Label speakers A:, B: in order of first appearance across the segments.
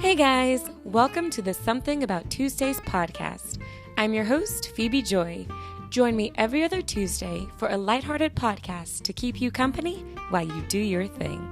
A: Hey guys, welcome to the Something About Tuesdays podcast. I'm your host, Phebe Joi. Join me every other Tuesday for a lighthearted podcast to keep you company while you do your thing.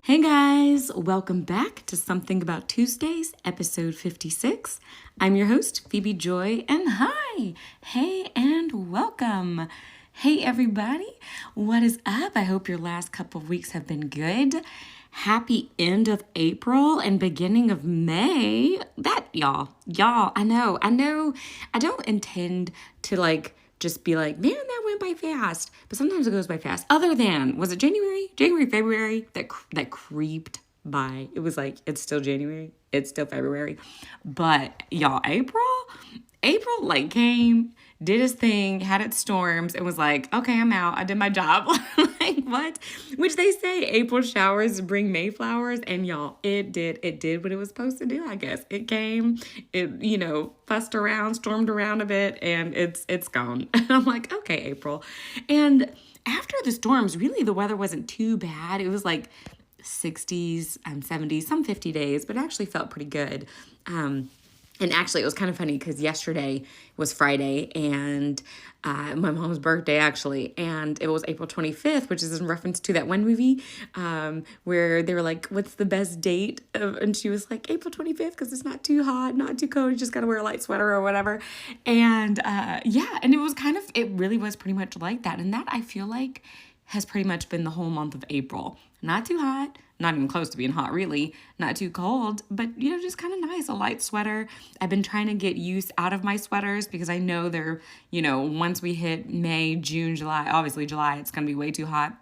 A: Hey guys, welcome back to Something About Tuesdays, episode 56. I'm your host, Phebe Joi, and hi! Hey and welcome! Hey everybody, what is up? I hope your last couple of weeks have been good. Happy end of April and beginning of May. Y'all, I know. I don't intend to just be like, man, that went by fast. But sometimes it goes by fast. Other than, was it January, February? That creeped by. It was like, it's still January. It's still February. But y'all, April came, did its thing, had its storms, and was like, okay, I'm out. I did my job. Like, what? Which they say April showers bring May flowers. And y'all, it did what it was supposed to do, I guess. It came, fussed around, stormed around a bit, and it's gone. And I'm like, okay, April. And after the storms, really the weather wasn't too bad. It was like 60s, 70s, some 50 days, but it actually felt pretty good. And actually, it was kind of funny because yesterday was Friday and my mom's birthday, actually. And it was April 25th, which is in reference to that one movie where they were like, what's the best date? And she was like, April 25th, because it's not too hot, not too cold. You just got to wear a light sweater or whatever. And and it really was pretty much like that. And that, I feel like, has pretty much been the whole month of April. Not too hot. Not even close to being hot, really. Not too cold, but, just kind of nice. A light sweater. I've been trying to get use out of my sweaters because I know they're, once we hit May, June, July, obviously July, it's going to be way too hot.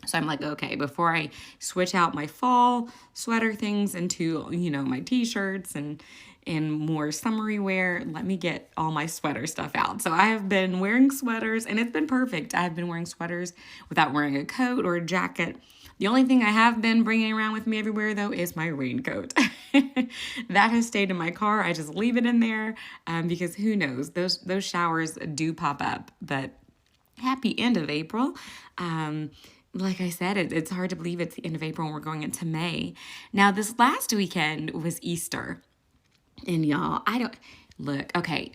A: So I'm like, okay, before I switch out my fall sweater things into, my t-shirts and more summery wear, let me get all my sweater stuff out. So I have been wearing sweaters and it's been perfect. I've been wearing sweaters without wearing a coat or a jacket. The only thing I have been bringing around with me everywhere, though, is my raincoat. That has stayed in my car. I just leave it in there because who knows? Those showers do pop up. But happy end of April. Like I said, it's hard to believe it's the end of April and we're going into May. Now, this last weekend was Easter. And y'all,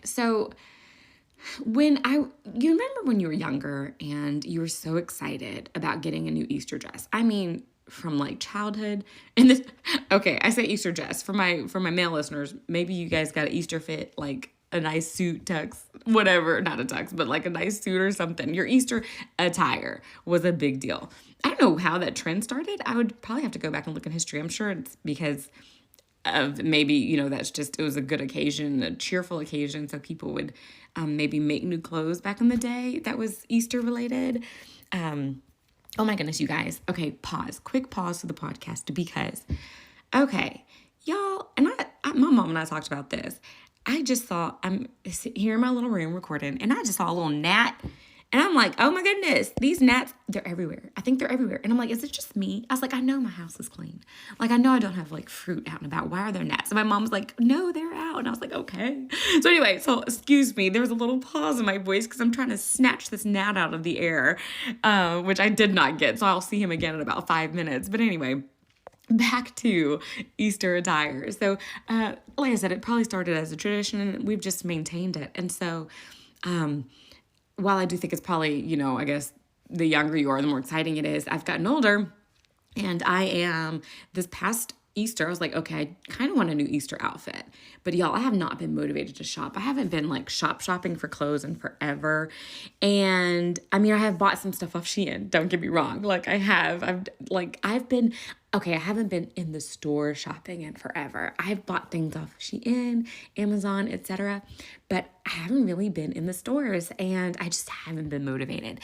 A: so you remember when you were younger and you were so excited about getting a new Easter dress? I mean, from childhood and this, okay, I say Easter dress for my male listeners. Maybe you guys got an Easter fit, like a nice suit, tux, whatever, not a tux, but like a nice suit or something. Your Easter attire was a big deal. I don't know how that trend started. I would probably have to go back and look in history. I'm sure it's because of maybe, it was a good occasion, a cheerful occasion. So people would maybe make new clothes back in the day that was Easter related. Oh my goodness, you guys. Okay, quick pause to the podcast because, okay, y'all, and my mom and I talked about this. I just saw, I'm here in my little room recording, and I just saw a little gnat. And I'm like, oh my goodness, these gnats, they're everywhere. I think they're everywhere. And I'm like, is it just me? I was like, I know my house is clean. Like, I know I don't have fruit out and about. Why are there gnats? And my mom was like, no, they're out. And I was like, okay. So anyway, excuse me. There was a little pause in my voice because I'm trying to snatch this gnat out of the air, which I did not get. So I'll see him again in about 5 minutes. But anyway, back to Easter attire. So like I said, it probably started as a tradition and we've just maintained it. And so, while I do think it's probably, I guess the younger you are, the more exciting it is. I've gotten older and this past Easter, I was like, okay, I kind of want a new Easter outfit. But y'all, I have not been motivated to shop. I haven't been shopping for clothes in forever. And I mean, I have bought some stuff off Shein. Don't get me wrong. I haven't been in the store shopping in forever. I've bought things off Shein, Amazon, etc. But I haven't really been in the stores and I just haven't been motivated.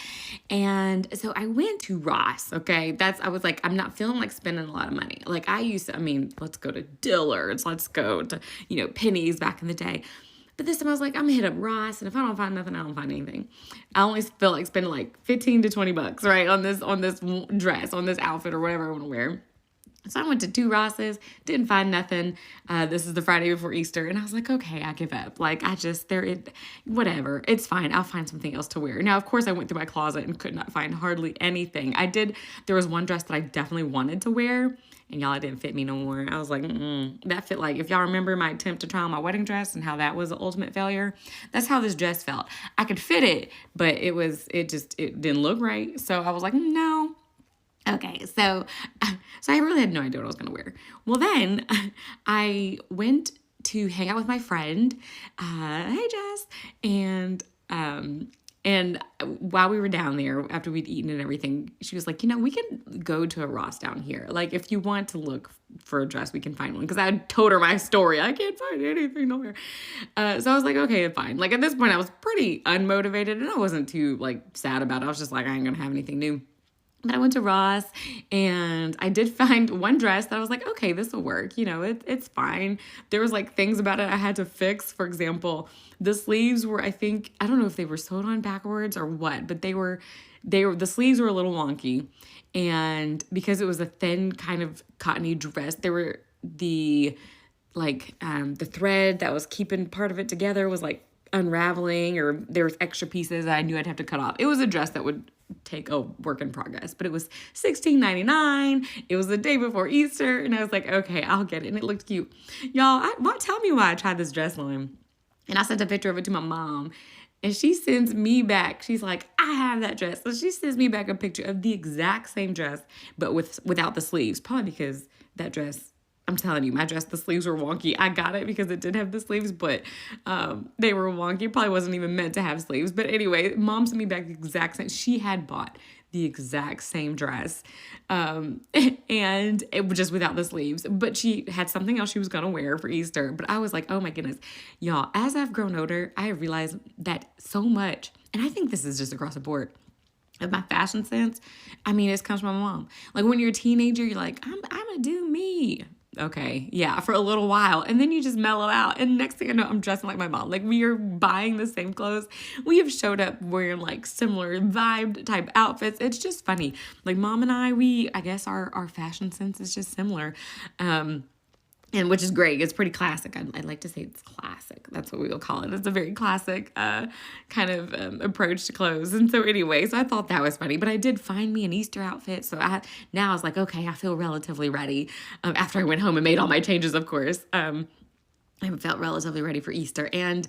A: And so I went to Ross, okay? I was like, I'm not feeling like spending a lot of money. Let's go to Dillard's, let's go to, Penny's back in the day. But this time I was like, I'm gonna hit up Ross, and if I don't find nothing, I don't find anything. I only feel like spending $15 to $20, right, on this dress, on this outfit or whatever I want to wear. So I went to 2 Rosses, didn't find nothing. This is the Friday before Easter. And I was like, okay, I give up. Like, whatever. It's fine. I'll find something else to wear. Now, of course, I went through my closet and could not find hardly anything. There was one dress that I definitely wanted to wear. And y'all, it didn't fit me no more. I was like, that fit like, if y'all remember my attempt to try on my wedding dress and how that was an ultimate failure, that's how this dress felt. I could fit it, but it didn't look right. So I was like, no. Okay, so I really had no idea what I was going to wear. Well, then I went to hang out with my friend, hey Jess, and while we were down there, after we'd eaten and everything, she was like, we can go to a Ross down here. Like, if you want to look for a dress, we can find one. Because I told her my story. I can't find anything nowhere. So I was like, okay, fine. Like, at this point, I was pretty unmotivated, and I wasn't too, sad about it. I was just like, I ain't going to have anything new. But I went to Ross, and I did find one dress that I was like, okay, this will work. It's fine. There was things about it I had to fix. For example, the sleeves were, I don't know if they were sewed on backwards or what, but the sleeves were a little wonky. And because it was a thin kind of cottony dress, there were the thread that was keeping part of it together was unraveling, or there was extra pieces that I knew I'd have to cut off. It was a dress that would take a work in progress, but it was $16.99. It was the day before Easter, and I was like, okay, I'll get it. And it looked cute. Y'all, tell me why I tried this dress on. And I sent a picture of it to my mom, and she sends me back. She's like, I have that dress. So she sends me back a picture of the exact same dress, but without the sleeves, probably because that dress, I'm telling you, my dress, the sleeves were wonky. I got it because it did have the sleeves, but they were wonky. It probably wasn't even meant to have sleeves. But anyway, mom sent me back the exact same. She had bought the exact same dress, and it was just without the sleeves. But she had something else she was going to wear for Easter. But I was like, oh my goodness. Y'all, as I've grown older, I have realized that so much, and I think this is just across the board, of my fashion sense, it comes from my mom. Like, when you're a teenager, you're like, I'm going to do me. Okay, yeah, for a little while. And then you just mellow out. And next thing I know, I'm dressing like my mom. Like, we are buying the same clothes. We have showed up wearing similar vibe type outfits. It's just funny. Like, mom and I guess our fashion sense is just similar. And which is great. It's pretty classic. I'd like to say it's classic. That's what we will call it. It's a very classic kind of approach to clothes. And so anyway, so I thought that was funny. But I did find me an Easter outfit. So now I was like, okay, I feel relatively ready. After I went home and made all my changes, of course. I felt relatively ready for Easter. And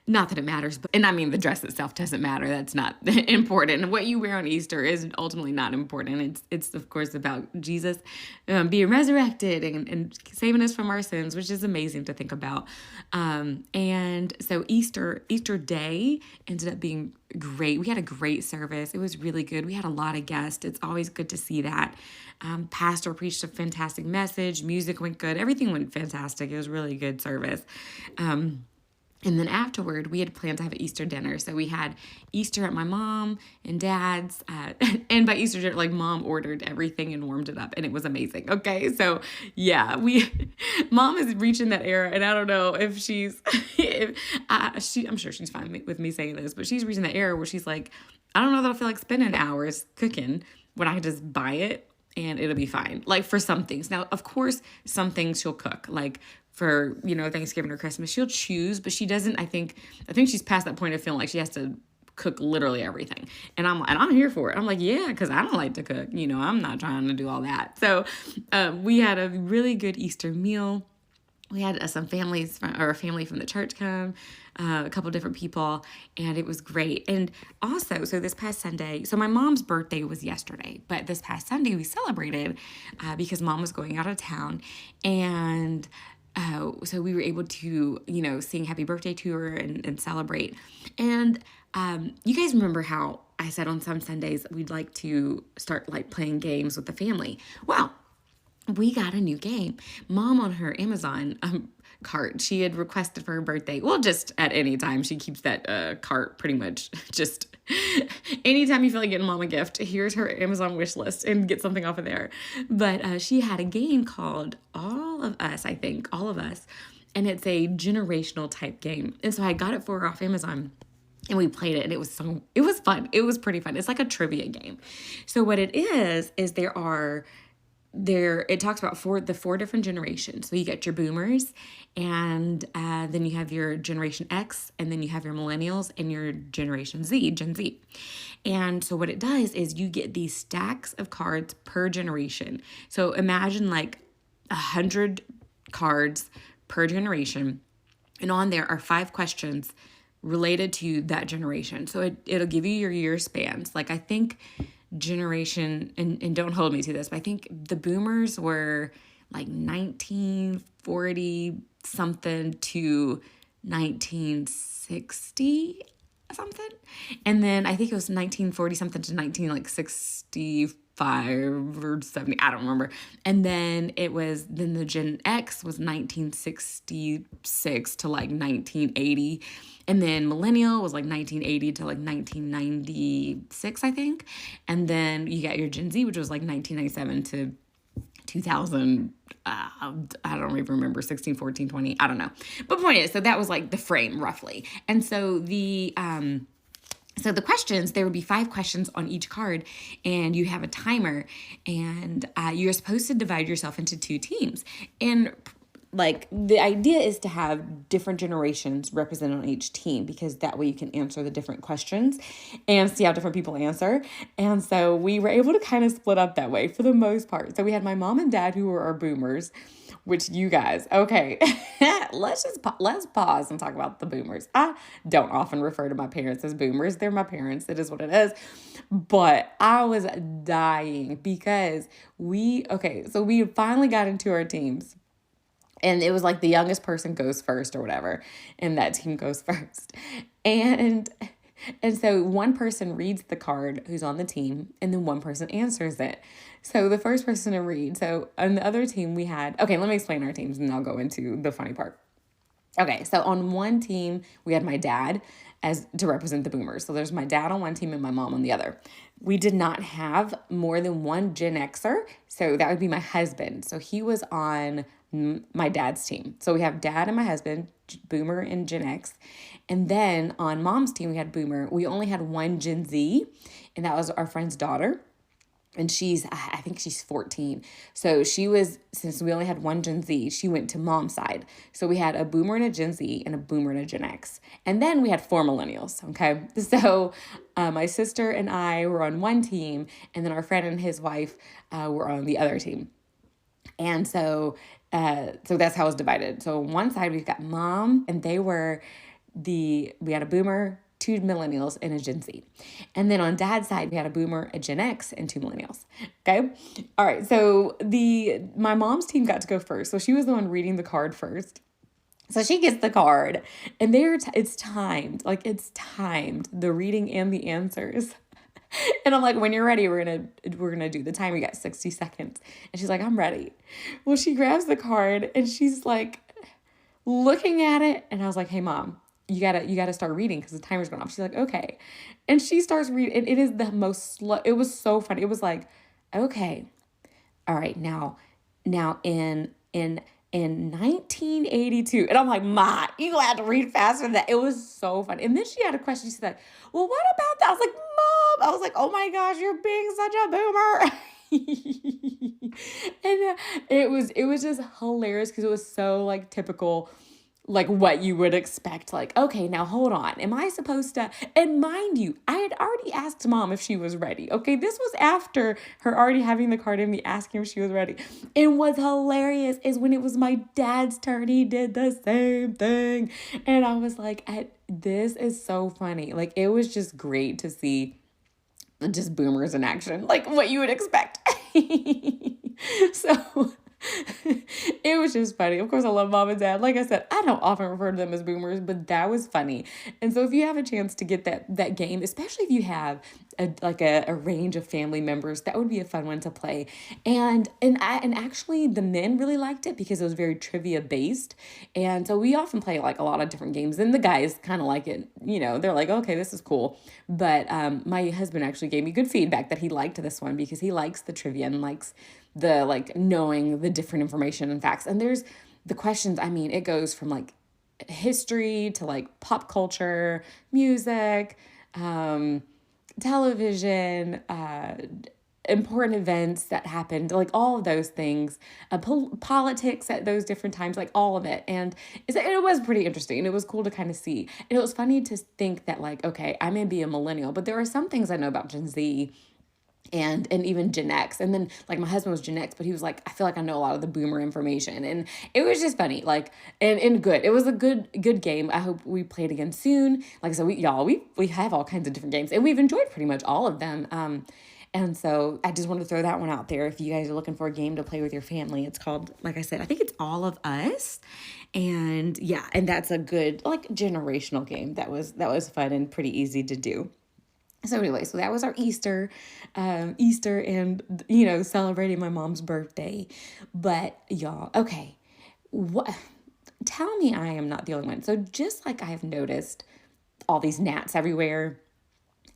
A: not that it matters, but the dress itself doesn't matter. That's not important. And what you wear on Easter is ultimately not important. It's of course about Jesus being resurrected and saving us from our sins, which is amazing to think about. And so Easter Day ended up being great. We had a great service. It was really good. We had a lot of guests. It's always good to see that. Pastor preached a fantastic message. Music went good. Everything went fantastic. It was really good service. And then afterward, we had planned to have an Easter dinner. So we had Easter at my mom and dad's. And by Easter dinner, mom ordered everything and warmed it up. And it was amazing. Okay, so yeah, mom is reaching that era. And I don't know if I'm sure she's fine with me saying this, but she's reaching that era where she's like, I don't know that I feel like spending hours cooking when I can just buy it and it'll be fine. For some things. Now, of course, some things she'll cook. For, Thanksgiving or Christmas, she'll choose, but she doesn't, I think she's past that point of feeling like she has to cook literally everything. And I'm here for it. I'm like, yeah, because I don't like to cook. I'm not trying to do all that. So we had a really good Easter meal. We had some family from the church come, a couple different people, and it was great. And also, so this past Sunday, so my mom's birthday was yesterday, but this past Sunday we celebrated because mom was going out of town, and so we were able to, sing happy birthday to her and celebrate. And you guys remember how I said on some Sundays we'd like to start playing games with the family. Well, we got a new game. Mom on her Amazon cart, she had requested for her birthday. Well, just at any time. She keeps that cart pretty much just anytime you feel like getting mom a gift, here's her Amazon wish list and get something off of there. But she had a game called All of Us, I think. All of Us. And it's a generational type game. And so I got it for her off Amazon. And we played it, and it was fun. It was pretty fun. It's like a trivia game. So what it is there are it talks about the four different generations. So you get your boomers, and then you have your Generation X, and then you have your millennials and your Generation Z, Gen Z. And so what it does is you get these stacks of cards per generation. So imagine like 100 cards per generation, and on there are 5 questions related to that generation. So it'll give you your year spans. Like I think generation, and don't hold me to this, but I think the boomers were like 1940 something to 1960 something. And then I think it was 1940 something to 1965 or 70. I don't remember. And then the Gen X was 1966 to like 1980. And then millennial was like 1980 to like 1996, I think. And then you got your Gen Z, which was like 1997 to 2000. I don't even remember, 16, 14, 20. I don't know. But point is, so that was like the frame roughly. And so the questions, there would be 5 questions on each card, and you have a timer, and you're supposed to divide yourself into 2 teams. And like the idea is to have different generations represented on each team, because that way you can answer the different questions and see how different people answer. And so we were able to kind of split up that way for the most part. So we had my mom and dad, who were our boomers, which you guys, okay, let's pause and talk about the boomers. I don't often refer to my parents as boomers. They're my parents. It is what it is. But I was dying because we finally got into our teams. And it was like the youngest person goes first or whatever, and that team goes first. And so one person reads the card who's on the team, and then one person answers it. So the first person to read. So on the other team we had, okay, let me explain our teams and I'll go into the funny part. Okay, so on one team we had my dad as to represent the boomers. So there's my dad on one team and my mom on the other. We did not have more than one Gen Xer, so that would be my husband. So he was on my dad's team. So we have dad and my husband, boomer and Gen X. And then on mom's team, we had boomer. We only had one Gen Z, and that was our friend's daughter. And I think she's 14. So since we only had one Gen Z, she went to mom's side. So we had a boomer and a Gen Z and a boomer and a Gen X. And then we had 4 millennials, okay? So my sister and I were on one team, and then our friend and his wife were on the other team. And so that's how it was divided. So on one side, we've got mom, and we had a boomer, 2 millennials, and a Gen Z. And then on dad's side, we had a boomer, a Gen X, and 2 millennials. Okay? All right. So my mom's team got to go first. So she was the one reading the card first. So she gets the card, and it's timed. Like, it's timed, the reading and the answers. And I'm like, when you're ready, we're gonna do the time. We got 60 seconds. And she's like, I'm ready. Well, she grabs the card and she's like looking at it. And I was like, hey mom, you gotta start reading because the timer's going off. She's like, okay. And she starts reading, and it is the most slow. It was so funny. It was like, okay, all right, now in 1982. And I'm like, Ma, you gonna have to read faster than that. It was so funny. And then she had a question. She said, well, what about that? I was like, Mom, I was like, oh my gosh, you're being such a boomer. And it was just hilarious because it was so like typical, like what you would expect. Like, okay, now hold on. Am I supposed to? And mind you, I had already asked mom if she was ready. Okay, this was after her already having the card and me asking if she was ready. And what's hilarious is when it was my dad's turn, he did the same thing. And I was like, this is so funny. Like, it was just great to see just boomers in action, like what you would expect. So it was just funny. Of course, I love mom and dad. Like I said, I don't often refer to them as boomers, but that was funny. And so if you have a chance to get that game, especially if you have a range of family members, that would be a fun one to play. And actually the men really liked it because it was very trivia based. And so we often play like a lot of different games, and the guys kind of like it. You know, they're like, okay, this is cool. But my husband actually gave me good feedback that he liked this one because he likes the trivia and likes the like knowing the different information and facts. And there's the questions, I mean, it goes from like history to like pop culture, music, television, important events that happened, like all of those things, politics at those different times, like all of it. And it was pretty interesting. It was cool to kind of see. And it was funny to think that, like, okay, I may be a millennial, but there are some things I know about Gen Z and even Gen X. And then, like, my husband was Gen X, but he was like, I feel like I know a lot of the boomer information. And it was just funny, like, and good. It was a good game. I hope we play it again soon. Like I said, we have all kinds of different games, and we've enjoyed pretty much all of them. And so I just wanted to throw that one out there. If you guys are looking for a game to play with your family, it's called, like I said, I think it's All of Us. And yeah, and that's a good, like, generational game. That was fun and pretty easy to do. So anyway, so that was our Easter and, celebrating my mom's birthday. But y'all, okay, what? Tell me I am not the only one. So just like I have noticed all these gnats everywhere,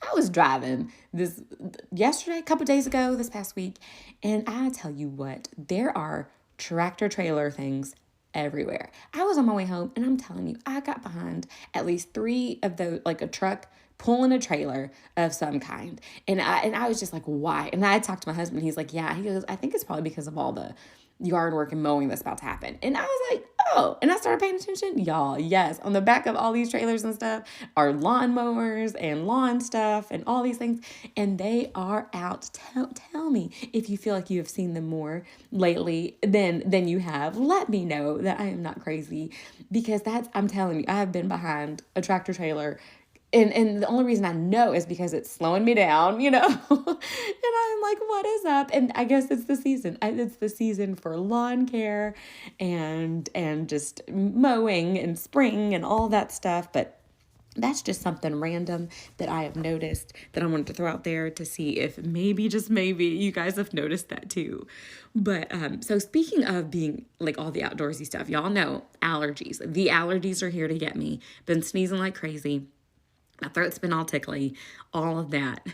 A: I was driving yesterday, a couple days ago, this past week, and I tell you what, there are tractor trailer things everywhere. I was on my way home, and I'm telling you, I got behind at least 3 of those, like a truck pulling a trailer of some kind. And I was just like, why? And I talked to my husband. He's like, yeah. He goes, I think it's probably because of all the yard work and mowing that's about to happen. And I was like, oh. And I started paying attention. Y'all, yes. On the back of all these trailers and stuff are lawn mowers and lawn stuff and all these things. And they are out. Tell me if you feel like you have seen them more lately than you have. Let me know that I am not crazy, because I'm telling you, I have been behind a tractor trailer. And the only reason I know is because it's slowing me down, and I'm like, what is up? And I guess it's the season. It's the season for lawn care and just mowing and spring and all that stuff. But that's just something random that I have noticed that I wanted to throw out there to see if maybe, just maybe, you guys have noticed that too. But so speaking of being like all the outdoorsy stuff, y'all know allergies. The allergies are here to get me. Been sneezing like crazy. My throat's been all tickly, all of that.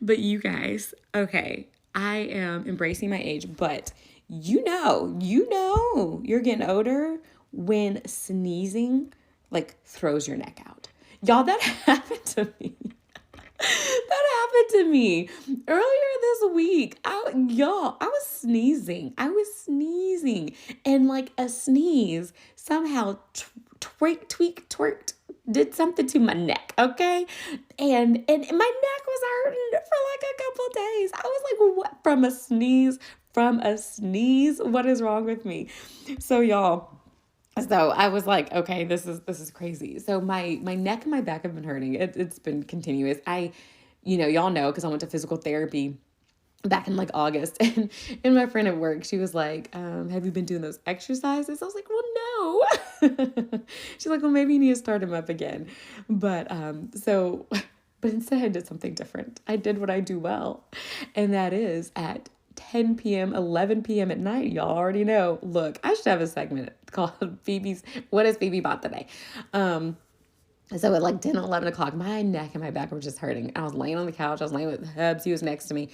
A: But you guys, okay, I am embracing my age, but you're getting older when sneezing, like, throws your neck out. Y'all, that happened to me. That happened to me earlier this week. I was sneezing. And like a sneeze somehow twerked, did something to my neck, okay? And my neck was hurting for like a couple of days. I was like, what? From a sneeze? What is wrong with me? So y'all, so I was like, okay, this is crazy. So my neck and my back have been hurting. It's been continuous. Y'all know, because I went to physical therapy back in like August, and my friend at work, she was like, have you been doing those exercises? I was like, well, no. She's like, well, maybe you need to start them up again. But instead I did something different. I did what I do well, and that is at 10 p.m., 11 p.m. at night, y'all already know. Look, I should have a segment called What has Phoebe bought today? So at like 10, 11 o'clock, my neck and my back were just hurting. I was laying on the couch. I was laying with Hubs. He was next to me.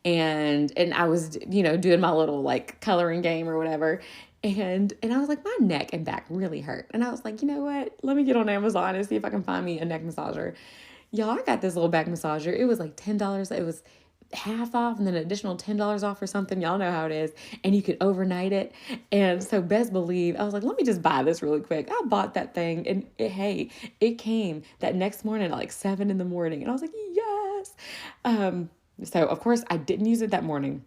A: And I was, doing my little like coloring game or whatever. And I was like, my neck and back really hurt. And I was like, you know what? Let me get on Amazon and see if I can find me a neck massager. Y'all, I got this little back massager. It was like $10. It was half off and then an additional $10 off or something. Y'all know how it is. And you could overnight it. And so best believe, I was like, let me just buy this really quick. I bought that thing, and it came that next morning at like 7 a.m. And I was like, yes. So of course I didn't use it that morning,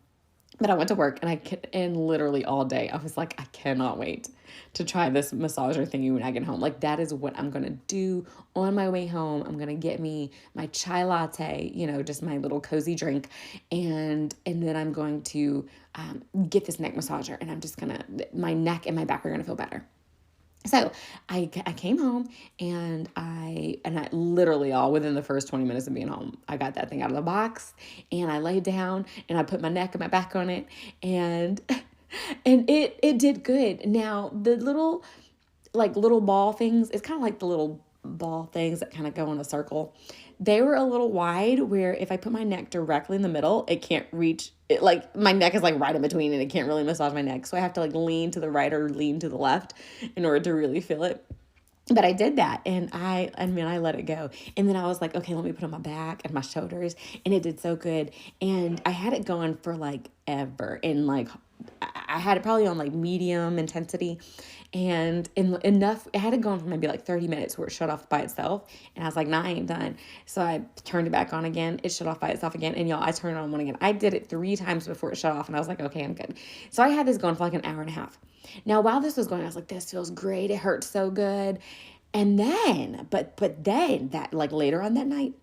A: but I went to work, and literally all day I was like, I cannot wait to try this massager thingy when I get home. Like, that is what I'm going to do on my way home. I'm going to get me my chai latte, just my little cozy drink. And then I'm going to get this neck massager, and I'm just going to, my neck and my back are going to feel better. So I came home, and I literally all within the first 20 minutes of being home, I got that thing out of the box, and I laid down, and I put my neck and my back on it, and it did good. Now the little ball things, it's kind of like the little ball things that kind of go in a circle. They were a little wide, where if I put my neck directly in the middle, it can't reach it. Like, my neck is like right in between, and it can't really massage my neck. So I have to like lean to the right or lean to the left in order to really feel it. But I did that, and I let it go. And then I was like, okay, let me put on my back and my shoulders, and it did so good. And I had it going for like ever, and like I had it probably on like medium intensity, and enough. I had it going for maybe like 30 minutes where it shut off by itself, and I was like, nah, I ain't done. So I turned it back on again. It shut off by itself again, and y'all, I turned it on one again. I did it 3 times before it shut off, and I was like, okay, I'm good. So I had this going for like an hour and a half. Now, while this was going, I was like, this feels great. It hurts so good. And then, but then that like later on that night,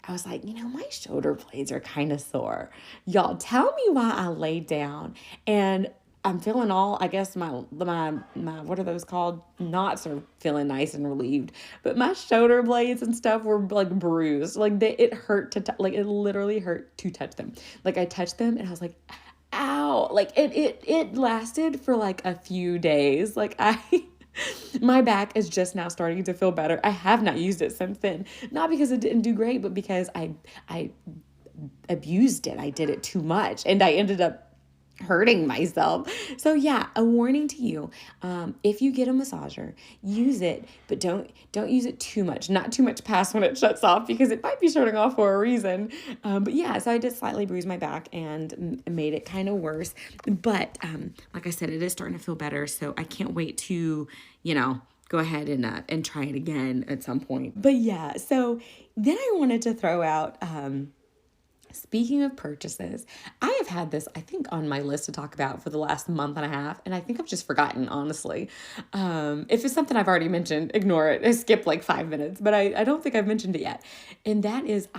A: I was like, my shoulder blades are kind of sore. Y'all, tell me why I laid down and I'm feeling all, I guess my what are those called? Knots are feeling nice and relieved, but my shoulder blades and stuff were like bruised. Like it hurt to like it literally hurt to touch them. Like I touched them and I was like, ow! Like it lasted for like a few days. Like my back is just now starting to feel better. I have not used it since then. Not because it didn't do great, but because I abused it. I did it too much and I ended up hurting myself. So yeah, a warning to you. If you get a massager, use it, but don't use it too much. Not too much past when it shuts off because it might be shutting off for a reason. But yeah, so I did slightly bruise my back and made it kind of worse. But like I said, it is starting to feel better. So I can't wait to, go ahead and try it again at some point. But yeah, so then I wanted to throw out speaking of purchases, I have had this, I think, on my list to talk about for the last month and a half, and I think I've just forgotten, honestly. If it's something I've already mentioned, ignore it. I skipped like 5 minutes, but I don't think I've mentioned it yet. And that is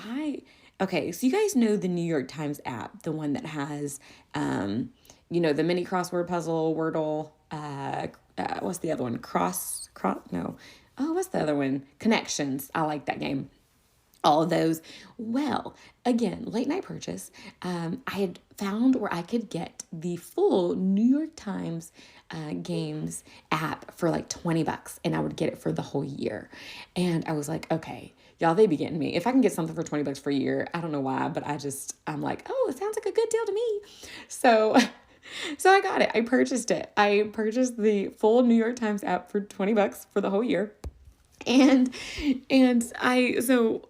A: okay, so you guys know the New York Times app, the one that has, the mini crossword puzzle, Wordle, what's the other one? No. Oh, what's the other one? Connections. I like that game. All of those. Well, again, late night purchase. I had found where I could get the full New York Times games app for like $20, and I would get it for the whole year. And I was like, okay, y'all, they be getting me. If I can get something for $20 for a year, I don't know why, but I'm like, oh, it sounds like a good deal to me. So I got it. I purchased it. I purchased the full New York Times app for $20 for the whole year. And the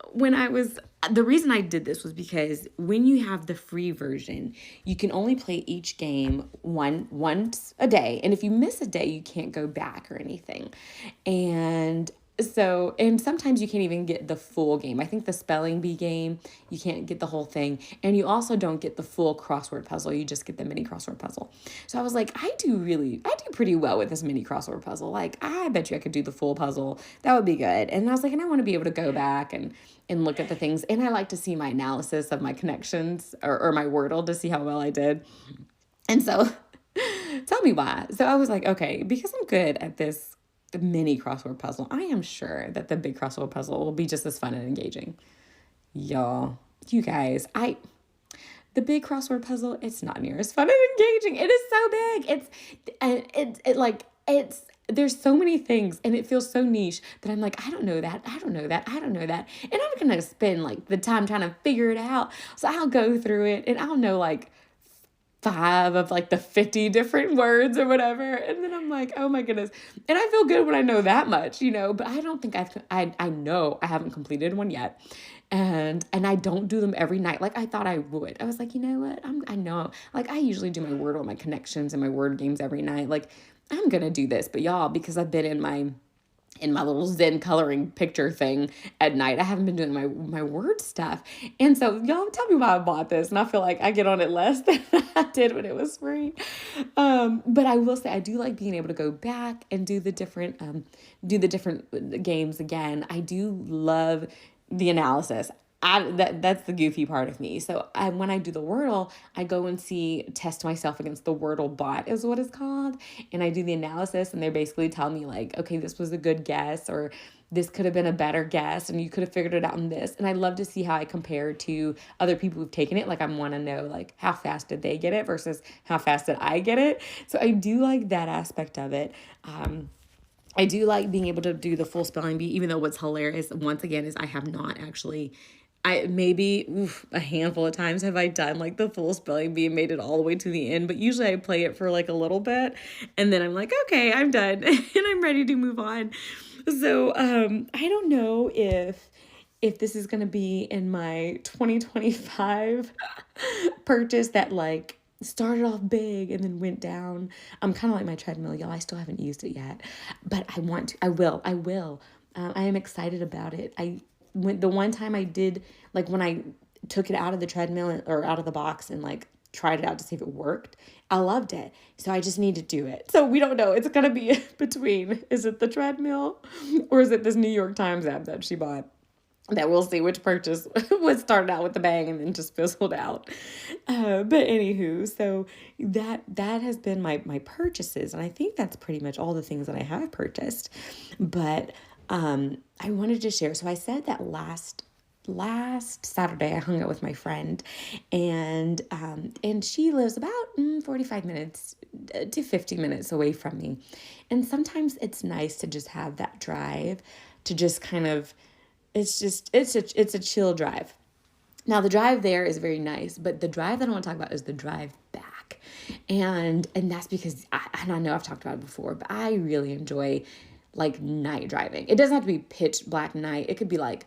A: reason I did this was because when you have the free version, you can only play each game once a day. And if you miss a day, you can't go back or anything. And sometimes you can't even get the full game. I think the spelling bee game, you can't get the whole thing. And you also don't get the full crossword puzzle. You just get the mini crossword puzzle. So I was like, I do pretty well with this mini crossword puzzle. Like, I bet you I could do the full puzzle. That would be good. And I was like, and I want to be able to go back and look at the things. And I like to see my analysis of my connections or my Wordle to see how well I did. And so tell me why. So I was like, okay, because I'm good at this the mini crossword puzzle, I am sure that the big crossword puzzle will be just as fun and engaging. Y'all, you guys, the big crossword puzzle, it's not near as fun and engaging. It is so big. There's so many things and it feels so niche that I'm like, I don't know that. And I'm going to spend like the time trying to figure it out. So I'll go through it and I'll know like 5 of like the 50 different words or whatever. And then I'm like, oh my goodness. And I feel good when I know that much, but I don't think I know I haven't completed one yet. And I don't do them every night like I thought I would. I was like, you know what? I know. Like I usually do my Wordle, my connections and my word games every night. Like I'm going to do this, but y'all, because I've been in my little Zen coloring picture thing at night, I haven't been doing my word stuff. And so y'all tell me why I bought this. And I feel like I get on it less than I did when it was free. But I will say I do like being able to go back and do the different games again. I do love the analysis. That's the goofy part of me. So when I do the Wordle, I go and test myself against the Wordle bot is what it's called. And I do the analysis and they basically tell me like, okay, this was a good guess or this could have been a better guess and you could have figured it out in this. And I love to see how I compare to other people who've taken it. Like I want to know like how fast did they get it versus how fast did I get it. So I do like that aspect of it. I do like being able to do the full spelling bee, even though what's hilarious once again is I have not actually a handful of times have I done like the full spelling bee and made it all the way to the end, but usually I play it for like a little bit and then I'm like, okay, I'm done and I'm ready to move on. So I don't know if this is gonna be in my 2025 purchase that like started off big and then went down. I'm kind of like my treadmill, y'all. I still haven't used it yet, but I want to. I will. I am excited about it. The one time I did, like when I took it out of the treadmill or out of the box and like tried it out to see if it worked, I loved it. So I just need to do it. So we don't know. It's gonna be between, is it the treadmill or is it this New York Times app that she bought? That we'll see which purchase was started out with a bang and then just fizzled out. But anywho, so that has been my purchases, and I think that's pretty much all the things that I have purchased. But I wanted to share. So I said that last Saturday I hung out with my friend, and she lives about 45 minutes to 50 minutes away from me, and sometimes it's nice to just have that drive to just kind of it's a chill drive. Now the drive there is very nice, but the drive that I want to talk about is the drive back. And that's because I know I've talked about it before, but I really enjoy like night driving. It doesn't have to be pitch black night. It could be like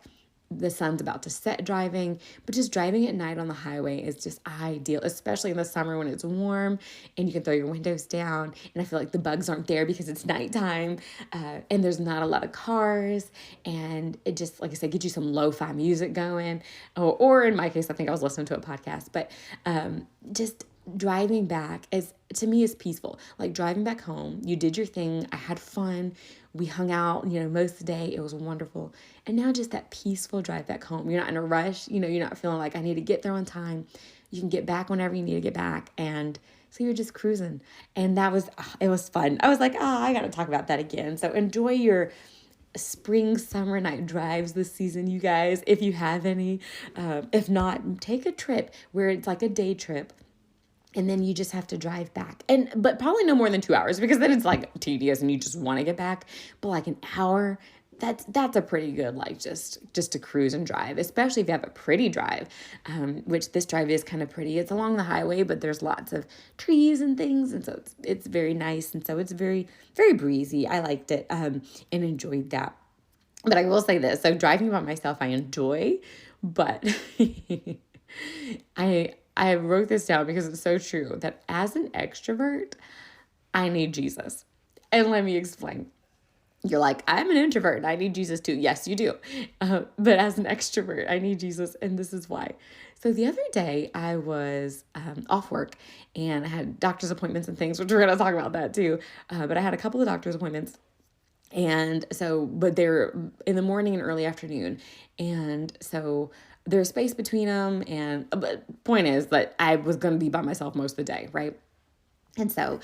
A: the sun's about to set driving, but just driving at night on the highway is just ideal, especially in the summer when it's warm and you can throw your windows down. And I feel like the bugs aren't there because it's nighttime, and there's not a lot of cars. And it just, like I said, get you some lo-fi music going. Or in my case, I think I was listening to a podcast, but just driving back to me is peaceful. Like driving back home, you did your thing. I had fun. We hung out, most of the day. It was wonderful. And now just that peaceful drive back home. You're not in a rush. You're not feeling like I need to get there on time. You can get back whenever you need to get back. And so you're just cruising. And it was fun. I was like, I got to talk about that again. So enjoy your spring, summer night drives this season, you guys, if you have any. If not, take a trip where it's like a day trip. And then you just have to drive back. But probably no more than 2 hours, because then it's like tedious and you just want to get back. But like an hour, that's a pretty good, like just to cruise and drive, especially if you have a pretty drive, which this drive is kind of pretty. It's along the highway, but there's lots of trees and things. And so it's very nice. And so it's very, very breezy. I liked it and enjoyed that. But I will say this. So driving by myself, I enjoy, but I wrote this down because it's so true that as an extrovert, I need Jesus. And let me explain. You're like, I'm an introvert. I need Jesus too. Yes, you do. But as an extrovert, I need Jesus. And this is why. So the other day I was off work and I had doctor's appointments and things, which we're going to talk about that too. But I had a couple of doctor's appointments. And so, but they're in the morning and early afternoon. And so there's space between them. But point is that I was going to be by myself most of the day, right? And so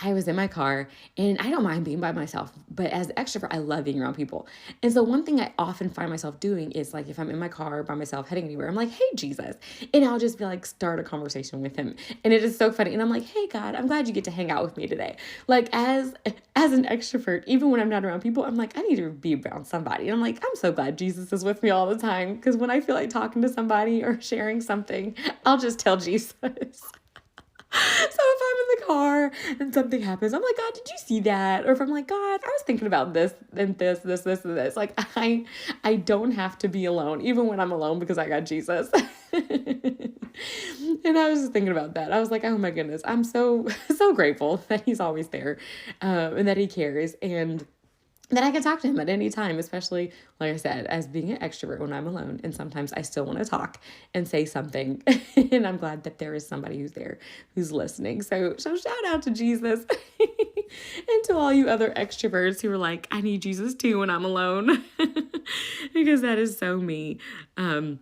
A: I was in my car, and I don't mind being by myself, but as an extrovert, I love being around people. And so one thing I often find myself doing is like, if I'm in my car by myself heading anywhere, I'm like, hey, Jesus. And I'll just be like, start a conversation with him. And it is so funny. And I'm like, hey, God, I'm glad you get to hang out with me today. Like as an extrovert, even when I'm not around people, I'm like, I need to be around somebody. And I'm like, I'm so glad Jesus is with me all the time. Because when I feel like talking to somebody or sharing something, I'll just tell Jesus. So if I'm in the car and something happens, I'm like, God, did you see that? Or if I'm like, God, I was thinking about this and this and this. Like I don't have to be alone, even when I'm alone, because I got Jesus. And I was just thinking about that. I was like, oh my goodness, I'm so grateful that he's always there, and that he cares, and that I can talk to him at any time, especially, like I said, as being an extrovert when I'm alone. And sometimes I still want to talk and say something. And I'm glad that there is somebody who's there, who's listening. So shout out to Jesus and to all you other extroverts who are like, I need Jesus too when I'm alone. Because that is so me. But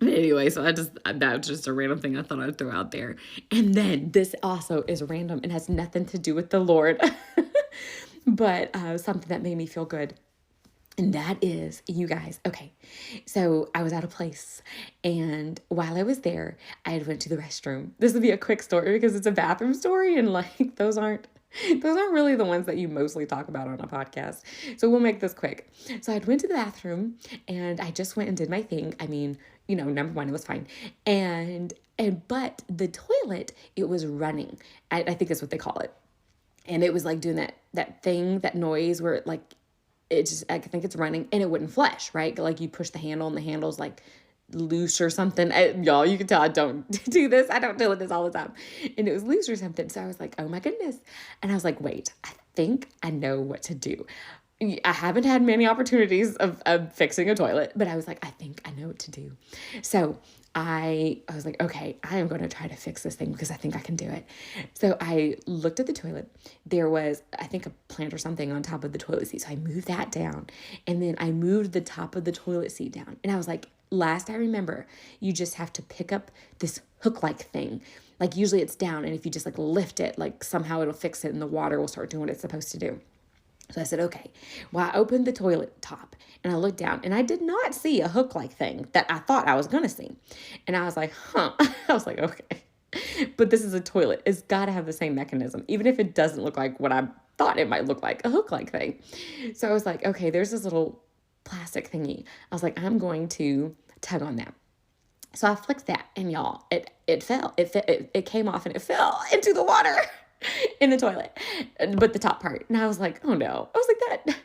A: anyway, so that was just a random thing I thought I'd throw out there. And then this also is random and has nothing to do with the Lord. But something that made me feel good. And that is, you guys, okay, so I was at a place, and while I was there, I had went to the restroom. This will be a quick story because it's a bathroom story, and like those aren't really the ones that you mostly talk about on a podcast. So we'll make this quick. So I went to the bathroom, and I just went and did my thing. I mean, number one, it was fine. But the toilet, it was running. I think that's what they call it. And it was like doing that thing, that noise where it like I think it's running and it wouldn't flush, right? Like you push the handle and the handle's like loose or something. Y'all, you can tell I don't do this. I don't deal with this all the time. And it was loose or something. So I was like, oh my goodness. And I was like, wait, I think I know what to do. I haven't had many opportunities of fixing a toilet, but I was like, I think I know what to do. So I was like, okay, I am going to try to fix this thing because I think I can do it. So I looked at the toilet. There was, I think, a plant or something on top of the toilet seat. So I moved that down, and then I moved the top of the toilet seat down. And I was like, last I remember, you just have to pick up this hook-like thing. Like usually it's down, and if you just like lift it, like somehow it'll fix it and the water will start doing what it's supposed to do. So I said, okay. Well, I opened the toilet top and I looked down and I did not see a hook-like thing that I thought I was going to see. And I was like, huh. I was like, okay. But this is a toilet. It's got to have the same mechanism, even if it doesn't look like what I thought it might look like, a hook-like thing. So I was like, okay, there's this little plastic thingy. I was like, I'm going to tug on that. So I flicked that and y'all, it fell. It came off and it fell into the water. In the toilet, but the top part. And I was like, oh no. I was like,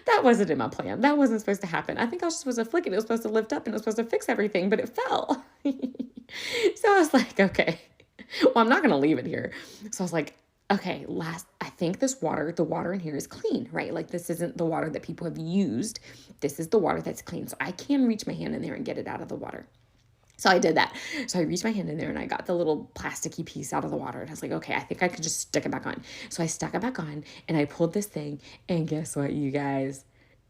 A: that wasn't in my plan. That wasn't supposed to happen. I think I was supposed to flick it. It was supposed to lift up and it was supposed to fix everything, but it fell. So I was like, okay, well, I'm not going to leave it here. So I was like, okay, I think the water in here is clean, right? Like this isn't the water that people have used. This is the water that's clean. So I can reach my hand in there and get it out of the water. So I did that. So I reached my hand in there and I got the little plasticky piece out of the water. And I was like, okay, I think I could just stick it back on. So I stuck it back on and I pulled this thing. And guess what, you guys?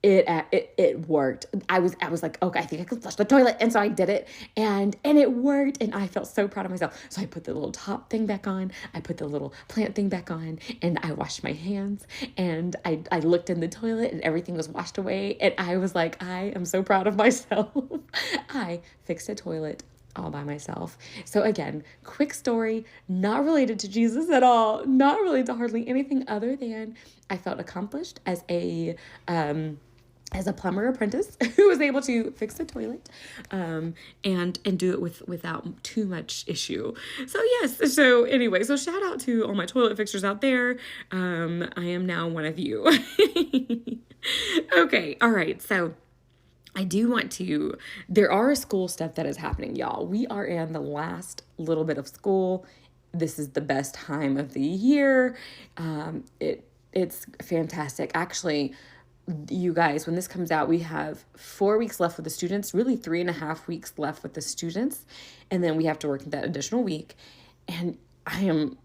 A: It worked. I was like, okay, I think I could flush the toilet. And so I did it and it worked. And I felt so proud of myself. So I put the little top thing back on. I put the little plant thing back on and I washed my hands and I looked in the toilet and everything was washed away. And I was like, I am so proud of myself. I fixed a toilet all by myself. So again, quick story, not related to Jesus at all, not related to hardly anything other than I felt accomplished as a plumber apprentice who was able to fix the toilet and do it without too much issue. So yes, so anyway, so shout out to all my toilet fixers out there. I am now one of you. Okay, all right, so I do want to, there are school stuff that is happening, y'all. We are in the last little bit of school. This is the best time of the year. It's fantastic. Actually, you guys, when this comes out, we have 4 weeks left with the students, really 3.5 weeks left with the students. And then we have to work that additional week. And I'm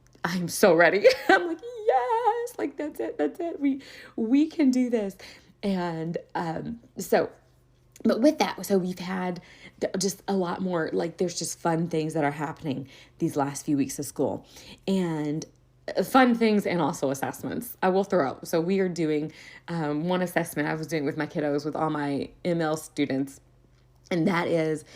A: so ready. I'm like, yes, like that's it. We can do this. And but with that, so we've had just a lot more, like there's just fun things that are happening these last few weeks of school. And fun things and also assessments I will throw out. So we are doing one assessment I was doing with my kiddos, with all my ML students. And that is,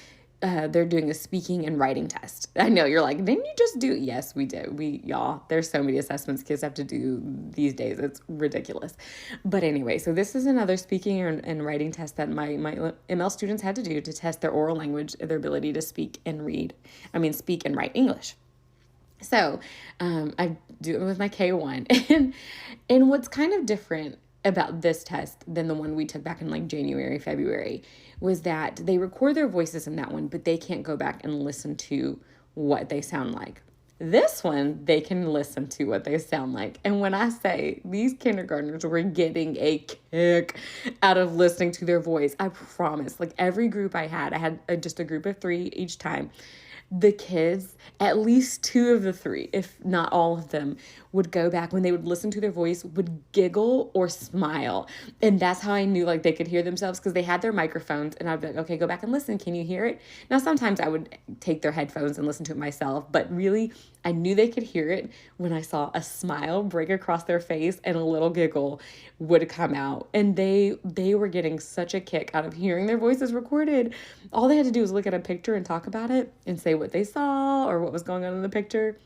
A: they're doing a speaking and writing test. I know you're like, didn't you just do? Yes, we do. Y'all, there's so many assessments kids have to do these days. It's ridiculous. But anyway, so this is another speaking and writing test that my ML students had to do to test their oral language, their ability to speak and write English. So I do it with my K1. And what's kind of different about this test than the one we took back in like January, February, was that they record their voices in that one, but they can't go back and listen to what they sound like. This one, they can listen to what they sound like. And when I say these kindergartners were getting a kick out of listening to their voice, I promise, like every group I had just a group of 3 each time. The kids, at least 2 of the 3, if not all of them, would go back when they would listen to their voice, would giggle or smile. And that's how I knew like they could hear themselves, because they had their microphones and I'd be like, okay, go back and listen. Can you hear it? Now, sometimes I would take their headphones and listen to it myself, but really I knew they could hear it when I saw a smile break across their face and a little giggle would come out. And they were getting such a kick out of hearing their voices recorded. All they had to do was look at a picture and talk about it and say what they saw or what was going on in the picture.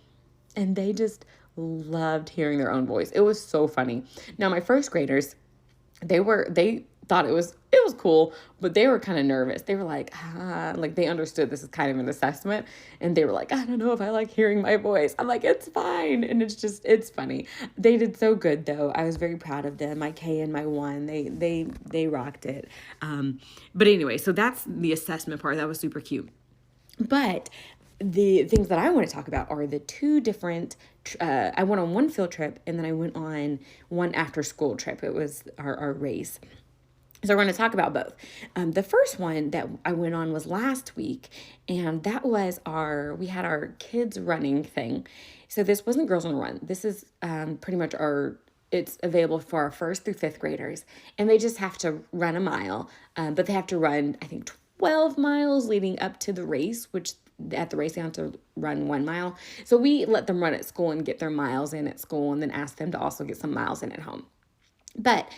A: And they just loved hearing their own voice. It was so funny. Now, my first graders, they thought it was cool, but they were kind of nervous. They were like they understood this is kind of an assessment, and they were like, I don't know if I like hearing my voice. I'm like, it's fine, and it's funny. They did so good though. I was very proud of them. My K and my 1, they rocked it. But anyway, so that's the assessment part. That was super cute. But the things that I want to talk about are the two different, I went on one field trip, and then I went on one after school trip. It was our race. So we're going to talk about both. The first one that I went on was last week, and that was we had our kids running thing. So this wasn't Girls on the Run. This is pretty much it's available for our 1st through 5th graders, and they just have to run a mile, but they have to run, I think, 12 miles leading up to the race, which at the race they have to run 1 mile. So we let them run at school and get their miles in at school, and then ask them to also get some miles in at home. But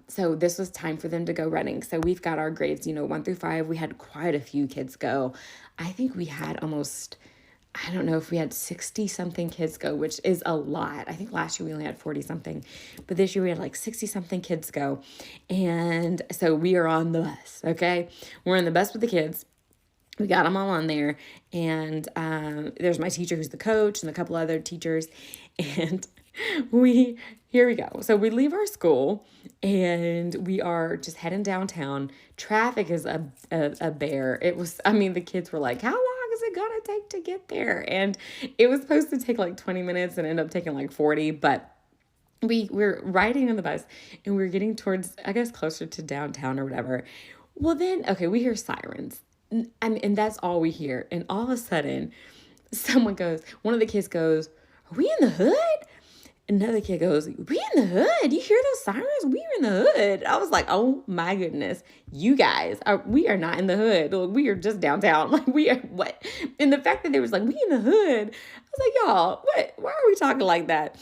A: so this was time for them to go running. So we've got our grades, 1 through 5. We had quite a few kids go. I think we had I don't know if we had 60 something kids go, which is a lot. I think last year we only had 40 something, but this year we had like 60 something kids go. And so we are on the bus. Okay. We're on the bus with the kids. We got them all on there, and there's my teacher who's the coach and a couple other teachers, and here we go. So we leave our school, and we are just heading downtown. Traffic is a bear. The kids were like, how long is it gonna take to get there? And it was supposed to take like 20 minutes and ended up taking like 40, but we're riding on the bus, and we're getting towards, I guess, closer to downtown or whatever. Well, then, okay, we hear sirens. And that's all we hear. And all of a sudden, one of the kids goes, are we in the hood? Another kid goes, we in the hood? You hear those sirens? We're in the hood. I was like, oh my goodness, you guys, we are not in the hood. We are just downtown. Like, we are what? And the fact that they was like, we in the hood, I was like, y'all, what? Why are we talking like that?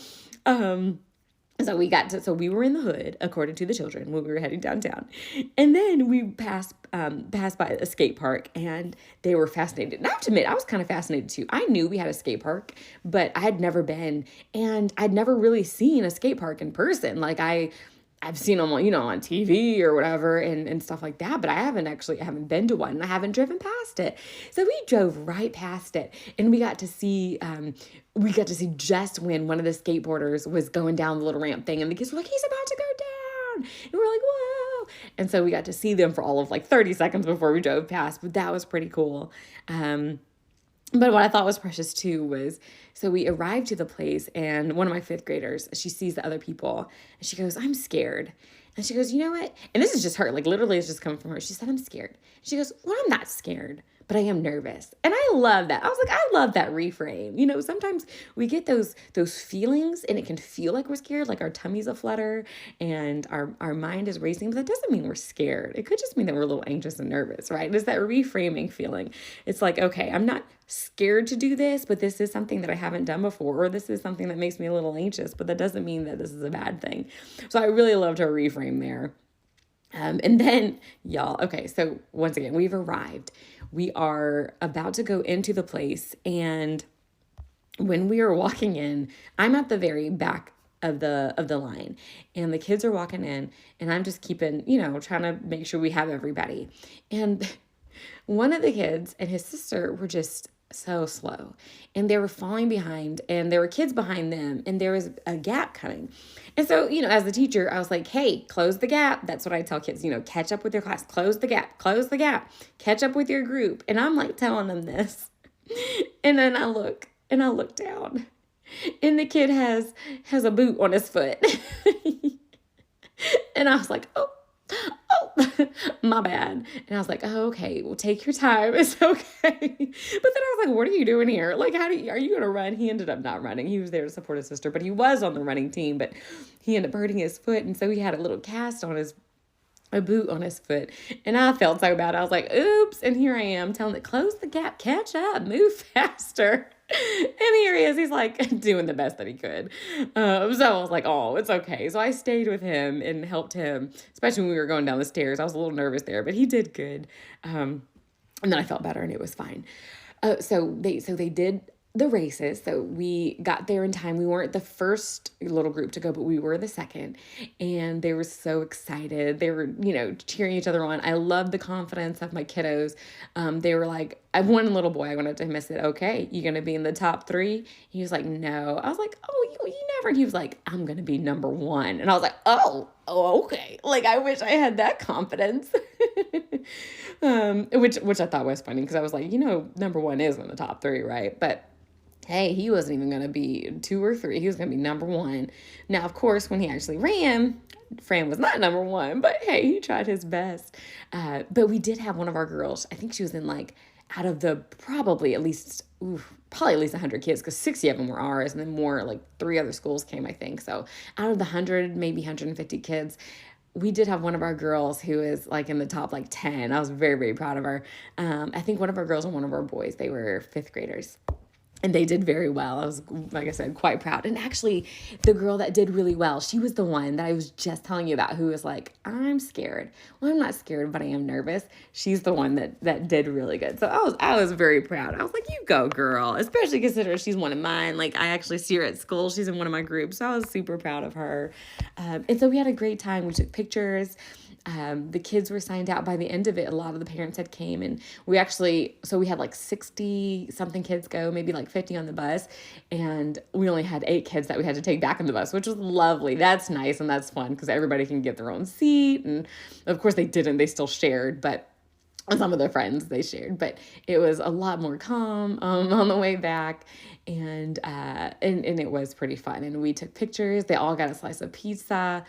A: So we were in the hood, according to the children, when we were heading downtown. And then we passed by a skate park, and they were fascinated. And I have to admit, I was kind of fascinated too. I knew we had a skate park, but I had never been, and I'd never really seen a skate park in person. Like I've seen them, on TV or whatever and stuff like that, but I haven't been to one, and I haven't driven past it. So we drove right past it, and we got to see just when one of the skateboarders was going down the little ramp thing, and the kids were like, he's about to go down. And we're like, whoa. And so we got to see them for all of like 30 seconds before we drove past, but that was pretty cool. But what I thought was precious too was, so we arrived to the place, and one of my 5th graders, she sees the other people, and she goes, I'm scared. And she goes, you know what? And this is just her, like literally it's just coming from her. She said, I'm scared. She goes, well, I'm not scared, but I am nervous. And I love that. I was like, I love that reframe. Sometimes we get those feelings, and it can feel like we're scared, like our tummy's aflutter and our mind is racing, but that doesn't mean we're scared. It could just mean that we're a little anxious and nervous, right? It's that reframing feeling. It's like, okay, I'm not scared to do this, but this is something that I haven't done before, or this is something that makes me a little anxious, but that doesn't mean that this is a bad thing. So I really loved her reframe there. And then, y'all, okay, so once again, we've arrived. We are about to go into the place, and when we are walking in, I'm at the very back of the line, and the kids are walking in, and I'm just keeping, trying to make sure we have everybody. And one of the kids and his sister were just so slow, and they were falling behind, and there were kids behind them, and there was a gap coming. And so, as the teacher, I was like, hey, close the gap. That's what I tell kids, catch up with your class, close the gap, catch up with your group. And I'm like telling them this. And then I look down, and the kid has a boot on his foot. And I was like, oh, my bad. And I was like, oh, okay, well, take your time. It's okay. But then I was like, what are you doing here? Like, are you going to run? He ended up not running. He was there to support his sister, but he was on the running team, but he ended up hurting his foot. And so he had a little cast on a boot on his foot. And I felt so bad. I was like, oops. And here I am telling it, close the gap, catch up, move faster. And here he is. He's like doing the best that he could. So I was like, oh, it's okay. So I stayed with him and helped him, especially when we were going down the stairs. I was a little nervous there, but he did good. And then I felt better, and it was fine. So they did the races. So we got there in time. We weren't the first little group to go, but we were the second. And they were so excited. They were, cheering each other on. I loved the confidence of my kiddos. They were like, I one little boy, I went up to him and said, okay, you going to be in the top 3? He was like, no. I was like, oh, you never. And he was like, I'm going to be number 1. And I was like, oh, okay. Like, I wish I had that confidence. Which I thought was funny because I was like, number 1 is in the top 3, right? But hey, he wasn't even going to be 2 or 3. He was going to be number 1. Now, of course, when he actually ran, Fran was not number 1, but hey, he tried his best. But we did have one of our girls, I think she was in like, out of the probably at least 100 kids, because 60 of them were ours, and then more, like 3 other schools came, I think. So out of the 100, maybe 150 kids, we did have one of our girls who is like in the top like 10. I was very, very proud of her. I think one of our girls and one of our boys, they were 5th graders. And they did very well. I was, like I said, quite proud. And actually, the girl that did really well, she was the one that I was just telling you about who was like, I'm scared. Well, I'm not scared, but I am nervous. She's the one that did really good. So I was very proud. I was like, you go, girl. Especially considering she's one of mine. Like, I actually see her at school. She's in one of my groups. So I was super proud of her. And so we had a great time. We took pictures. The kids were signed out. By the end of it, a lot of the parents had came, and we had like 60 something kids go, maybe like 50 on the bus, and we only had 8 kids that we had to take back on the bus, which was lovely. That's nice, and that's fun because everybody can get their own seat. And of course they still shared, but some of their friends they shared, but it was a lot more calm on the way back, and it was pretty fun. And we took pictures. They all got a slice of pizza.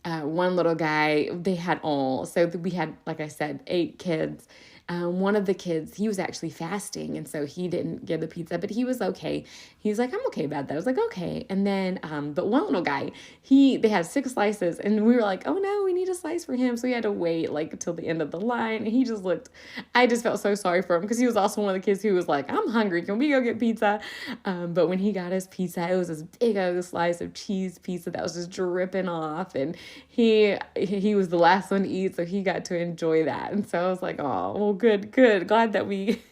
A: One little guy, they had so we had, like I said, 8 kids. One of the kids, he was actually fasting, and so he didn't get the pizza, but he was okay. He's like, I'm okay about that. I was like, okay. And then, but one little guy, they had 6 slices, and we were like, oh no, we need a slice for him. So we had to wait like until the end of the line, and I just felt so sorry for him because he was also one of the kids who was like, I'm hungry. Can we go get pizza? But when he got his pizza, it was this big old slice of cheese pizza that was just dripping off, and he was the last one to eat, so he got to enjoy that. And so I was like, oh, well, good. Glad that we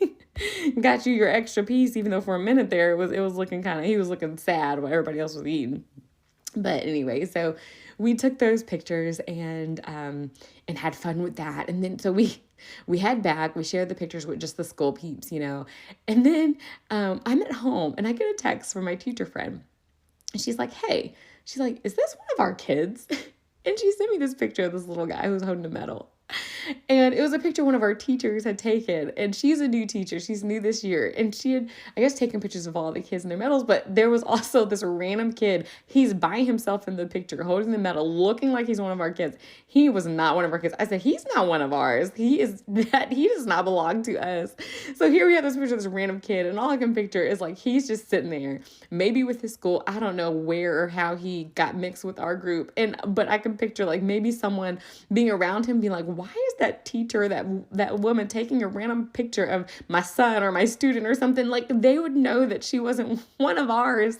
A: got you your extra piece, even though for a minute there it was looking he was looking sad while everybody else was eating. But anyway, so we took those pictures and had fun with that. And then so we head back, we shared the pictures with just the school peeps, and then I'm at home and I get a text from my teacher friend. And she's like, hey, is this one of our kids? And she sent me this picture of this little guy who was holding a medal. And it was a picture one of our teachers had taken. And she's a new teacher. She's new this year. And she had, I guess, taken pictures of all the kids and their medals. But there was also this random kid. He's by himself in the picture, holding the medal, looking like he's one of our kids. He was not one of our kids. I said, he's not one of ours. He does not belong to us. So here we have this picture of this random kid. And all I can picture is like, he's just sitting there, maybe with his school. I don't know where or how he got mixed with our group. But I can picture like maybe someone being around him being like, why is that teacher, that woman taking a random picture of my son or my student or something? Like, they would know that she wasn't one of ours.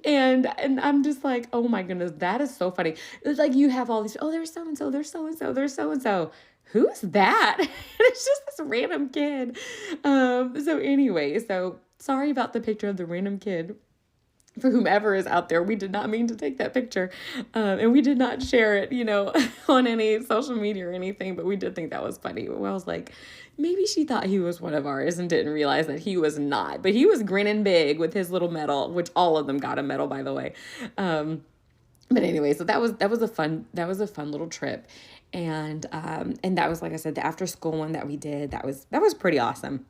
A: And I'm just like, oh my goodness, that is so funny. It's like you have all these, oh, there's so-and-so, there's so-and-so, there's so-and-so. Who's that? It's just this random kid. So anyway, so sorry about the picture of the random kid. For whomever is out there, we did not mean to take that picture, and we did not share it, on any social media or anything, but we did think that was funny. But I was like, maybe she thought he was one of ours and didn't realize that he was not. But he was grinning big with his little medal, which all of them got a medal, by the way. But anyway, so that was a fun little trip, and that was, like I said, the after school one that we did. That was pretty awesome.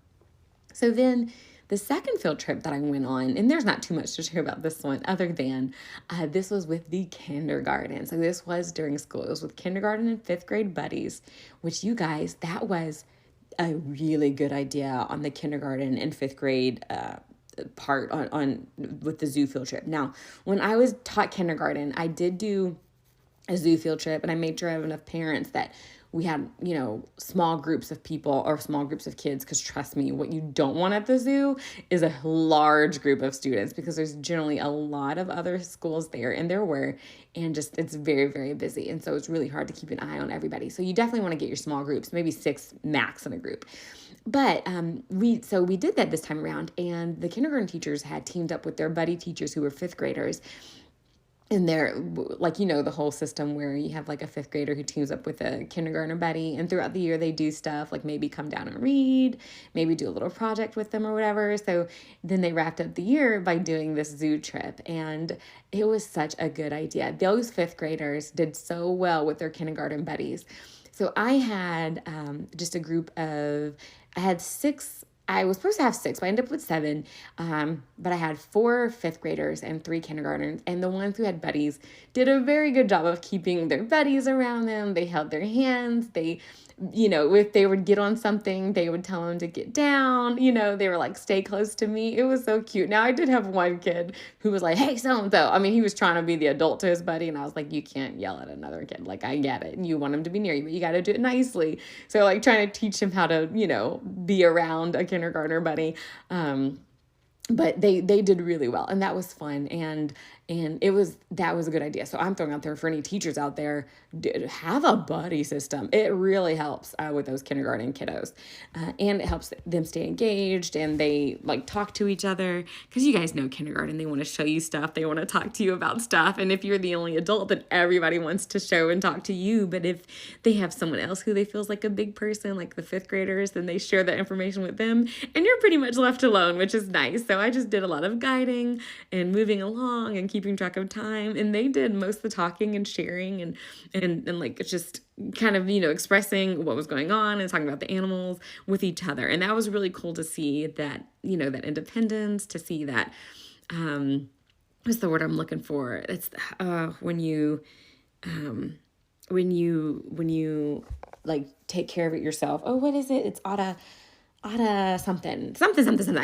A: So then the second field trip that I went on, and there's not too much to share about this one other than this was with the kindergarten. So this was during school. It was with kindergarten and 5th grade buddies, which, you guys, that was a really good idea on the kindergarten and 5th grade part on with the zoo field trip. Now, when I was taught kindergarten, I did do a zoo field trip, and I made sure I have enough parents that we had, small groups of people or small groups of kids, because trust me, what you don't want at the zoo is a large group of students, because there's generally a lot of other schools there, and there were, and just it's very, very busy. And so it's really hard to keep an eye on everybody. So you definitely want to get your small groups, maybe 6 max in a group. But we did that this time around, and the kindergarten teachers had teamed up with their buddy teachers who were 5th graders. And they're like, the whole system where you have like a 5th grader who teams up with a kindergartner buddy. And throughout the year, they do stuff like maybe come down and read, maybe do a little project with them or whatever. So then they wrapped up the year by doing this zoo trip. And it was such a good idea. Those 5th graders did so well with their kindergarten buddies. So I had just a group of, I had 6. I was supposed to have 6, but I ended up with 7. But I had 4 5th graders and 3 kindergartners. And the ones who had buddies did a very good job of keeping their buddies around them. They held their hands. They, if they would get on something, they would tell them to get down. They were like, stay close to me. It was so cute. Now, I did have one kid who was like, hey, so-and-so. I mean, he was trying to be the adult to his buddy. And I was like, you can't yell at another kid. Like, I get it. You want him to be near you, but you got to do it nicely. So, like, trying to teach him how to, be around a kindergartner buddy. But they did really well, and that was fun, and that was a good idea. So I'm throwing out there for any teachers out there, have a buddy system. It really helps with those kindergarten kiddos, and it helps them stay engaged, and they like talk to each other, because you guys know kindergarten, they want to show you stuff, they want to talk to you about stuff, and if you're the only adult, then everybody wants to show and talk to you. But if they have someone else who they feels like a big person, like the 5th graders, then they share that information with them, and you're pretty much left alone, which is nice. So I just did a lot of guiding and moving along and keeping track of time, and they did most of the talking and sharing and like just kind of expressing what was going on and talking about the animals with each other. And that was really cool to see that, that independence, to see that what's the word I'm looking for? It's when you like take care of it yourself. Oh, what is it? It's something. I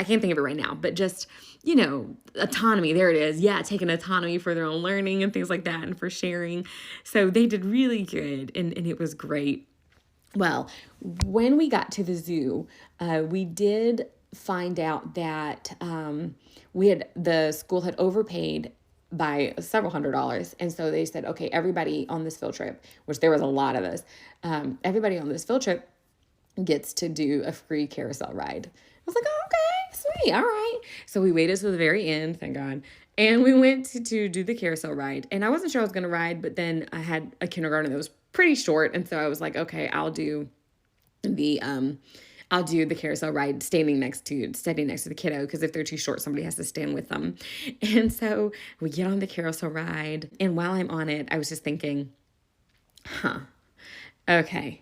A: can't think of it right now, but just, autonomy. There it is. Yeah. Taking autonomy for their own learning and things like that, and for sharing. So they did really good, and it was great. Well, when we got to the zoo, we did find out that the school had overpaid by several $100s. And so they said, okay, everybody on this field trip, which there was a lot of us, everybody on this field trip gets to do a free carousel ride. I was like, oh, okay, sweet, all right. So we waited to the very end, thank God, and we went to do the carousel ride. And I wasn't sure I was going to ride, but then I had a kindergarten that was pretty short, and so I was like, okay, I'll do the carousel ride standing next to the kiddo, because if they're too short, somebody has to stand with them. And so we get on the carousel ride, and while I'm on it, I was just thinking, okay,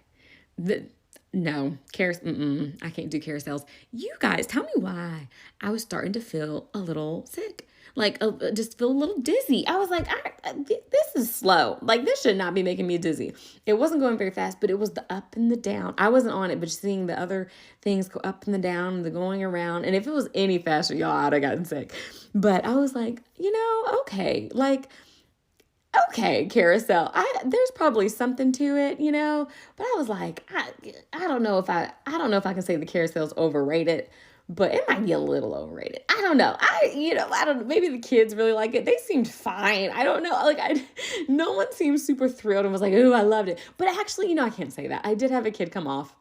A: no, I can't do carousels. You guys, tell me why I was starting to feel a little sick. Like, just feel a little dizzy. I was like, this is slow. Like, this should not be making me dizzy. It wasn't going very fast, but it was the up and the down. I wasn't on it, but just seeing the other things go up and the down and the going around. And if it was any faster, y'all, I'd have gotten sick. But I was like, okay, okay, carousel. There's probably something to it, but I was like, I don't know if I can say the carousel's overrated, but it might be a little overrated. I don't know. I don't know. Maybe the kids really like it. They seemed fine. I don't know. Like, no one seemed super thrilled and was like, ooh, I loved it. But actually, I can't say that. I did have a kid come off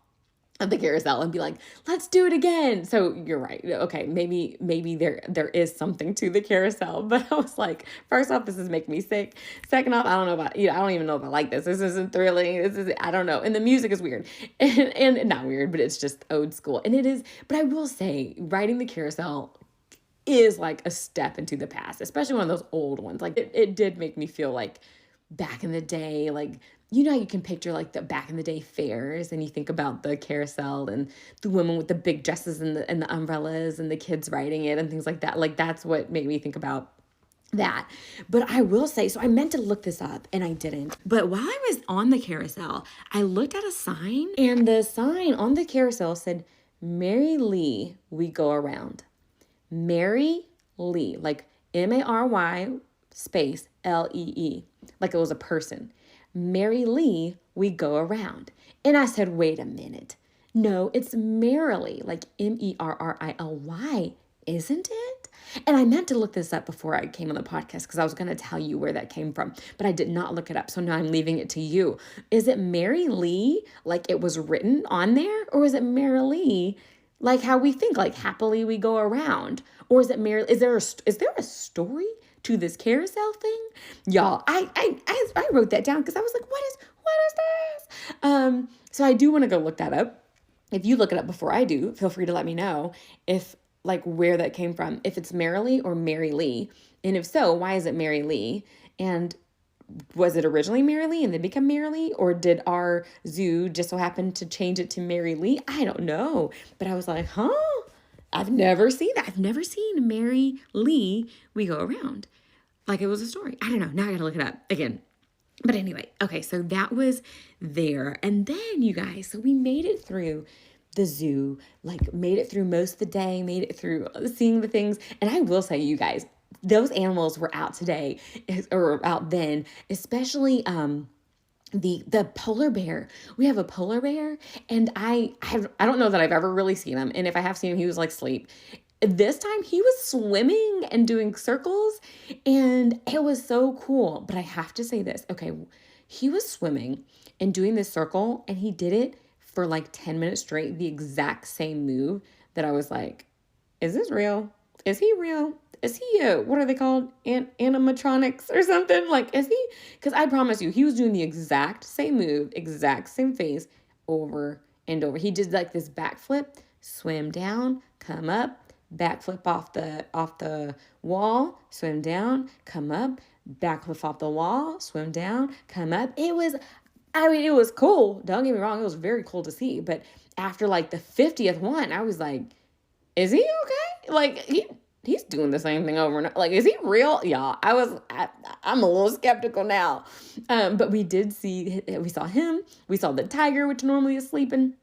A: of the carousel and be like, let's do it again. So you're right. Okay, maybe there is something to the carousel, but I was like, first off, this is making me sick. Second off, I don't know about, I don't even know if I like this. This isn't thrilling. I don't know. And the music is weird and not weird, but it's just old school. And it is, but I will say, riding the carousel is like a step into the past, especially one of those old ones. Like it did make me feel like back in the day, like, how you can picture like the back in the day fairs, and you think about the carousel and the women with the big dresses and the umbrellas and the kids riding it and things like that. Like, that's what made me think about that. But I will say, so I meant to look this up and I didn't. But while I was on the carousel, I looked at a sign, and the sign on the carousel said, Mary Lee, we go around. Mary Lee, like Mary space Lee, like it was a person. Mary Lee, we go around. And I said, wait a minute. No, it's merrily, like Merrily, isn't it? And I meant to look this up before I came on the podcast because I was going to tell you where that came from, but I did not look it up. So now I'm leaving it to you. Is it Mary Lee, like it was written on there? Or is it Merrily, like how we think, like happily we go around? Or is it Mary? Is there a story to this carousel thing? Y'all, I wrote that down because I was like, what is this? So I do want to go look that up. If you look it up before I do, feel free to let me know if like where that came from, if it's Merrily or Mary Lee. And if so, why is it Mary Lee? And was it originally Mary Lee and then become Mary Lee? Or did our zoo just so happen to change it to Mary Lee? I don't know. But I was like, huh? I've never seen that. I've never seen Mary Lee, we go around. Like it was a story. I don't know. Now I gotta look it up again. But anyway, okay, so that was there. And then you guys, so we made it through the zoo, like made it through most of the day, made it through seeing the things. And I will say, you guys, those animals were out today or out then, especially the polar bear. We have a polar bear, and I don't know that I've ever really seen him. And if I have seen him, he was like asleep. This time he was swimming and doing circles, and it was so cool. But I have to say this. Okay, he was swimming and doing this circle, and he did it for like 10 minutes straight, the exact same move that I was like, is this real? Is he real? Is he, what are they called? Animatronics or something? Like, is he? Because I promise you, he was doing the exact same move, exact same face over and over. He did like this backflip, swim down, come up, backflip off the wall, swim down, come up, backflip off the wall, swim down, come up. It was cool. Don't get me wrong. It was very cool to see. But after like the 50th one, I was like, is he okay? Like he's doing the same thing over and over. Like, is he real? Y'all, I'm a little skeptical now. But we saw him. We saw the tiger, which normally is sleeping.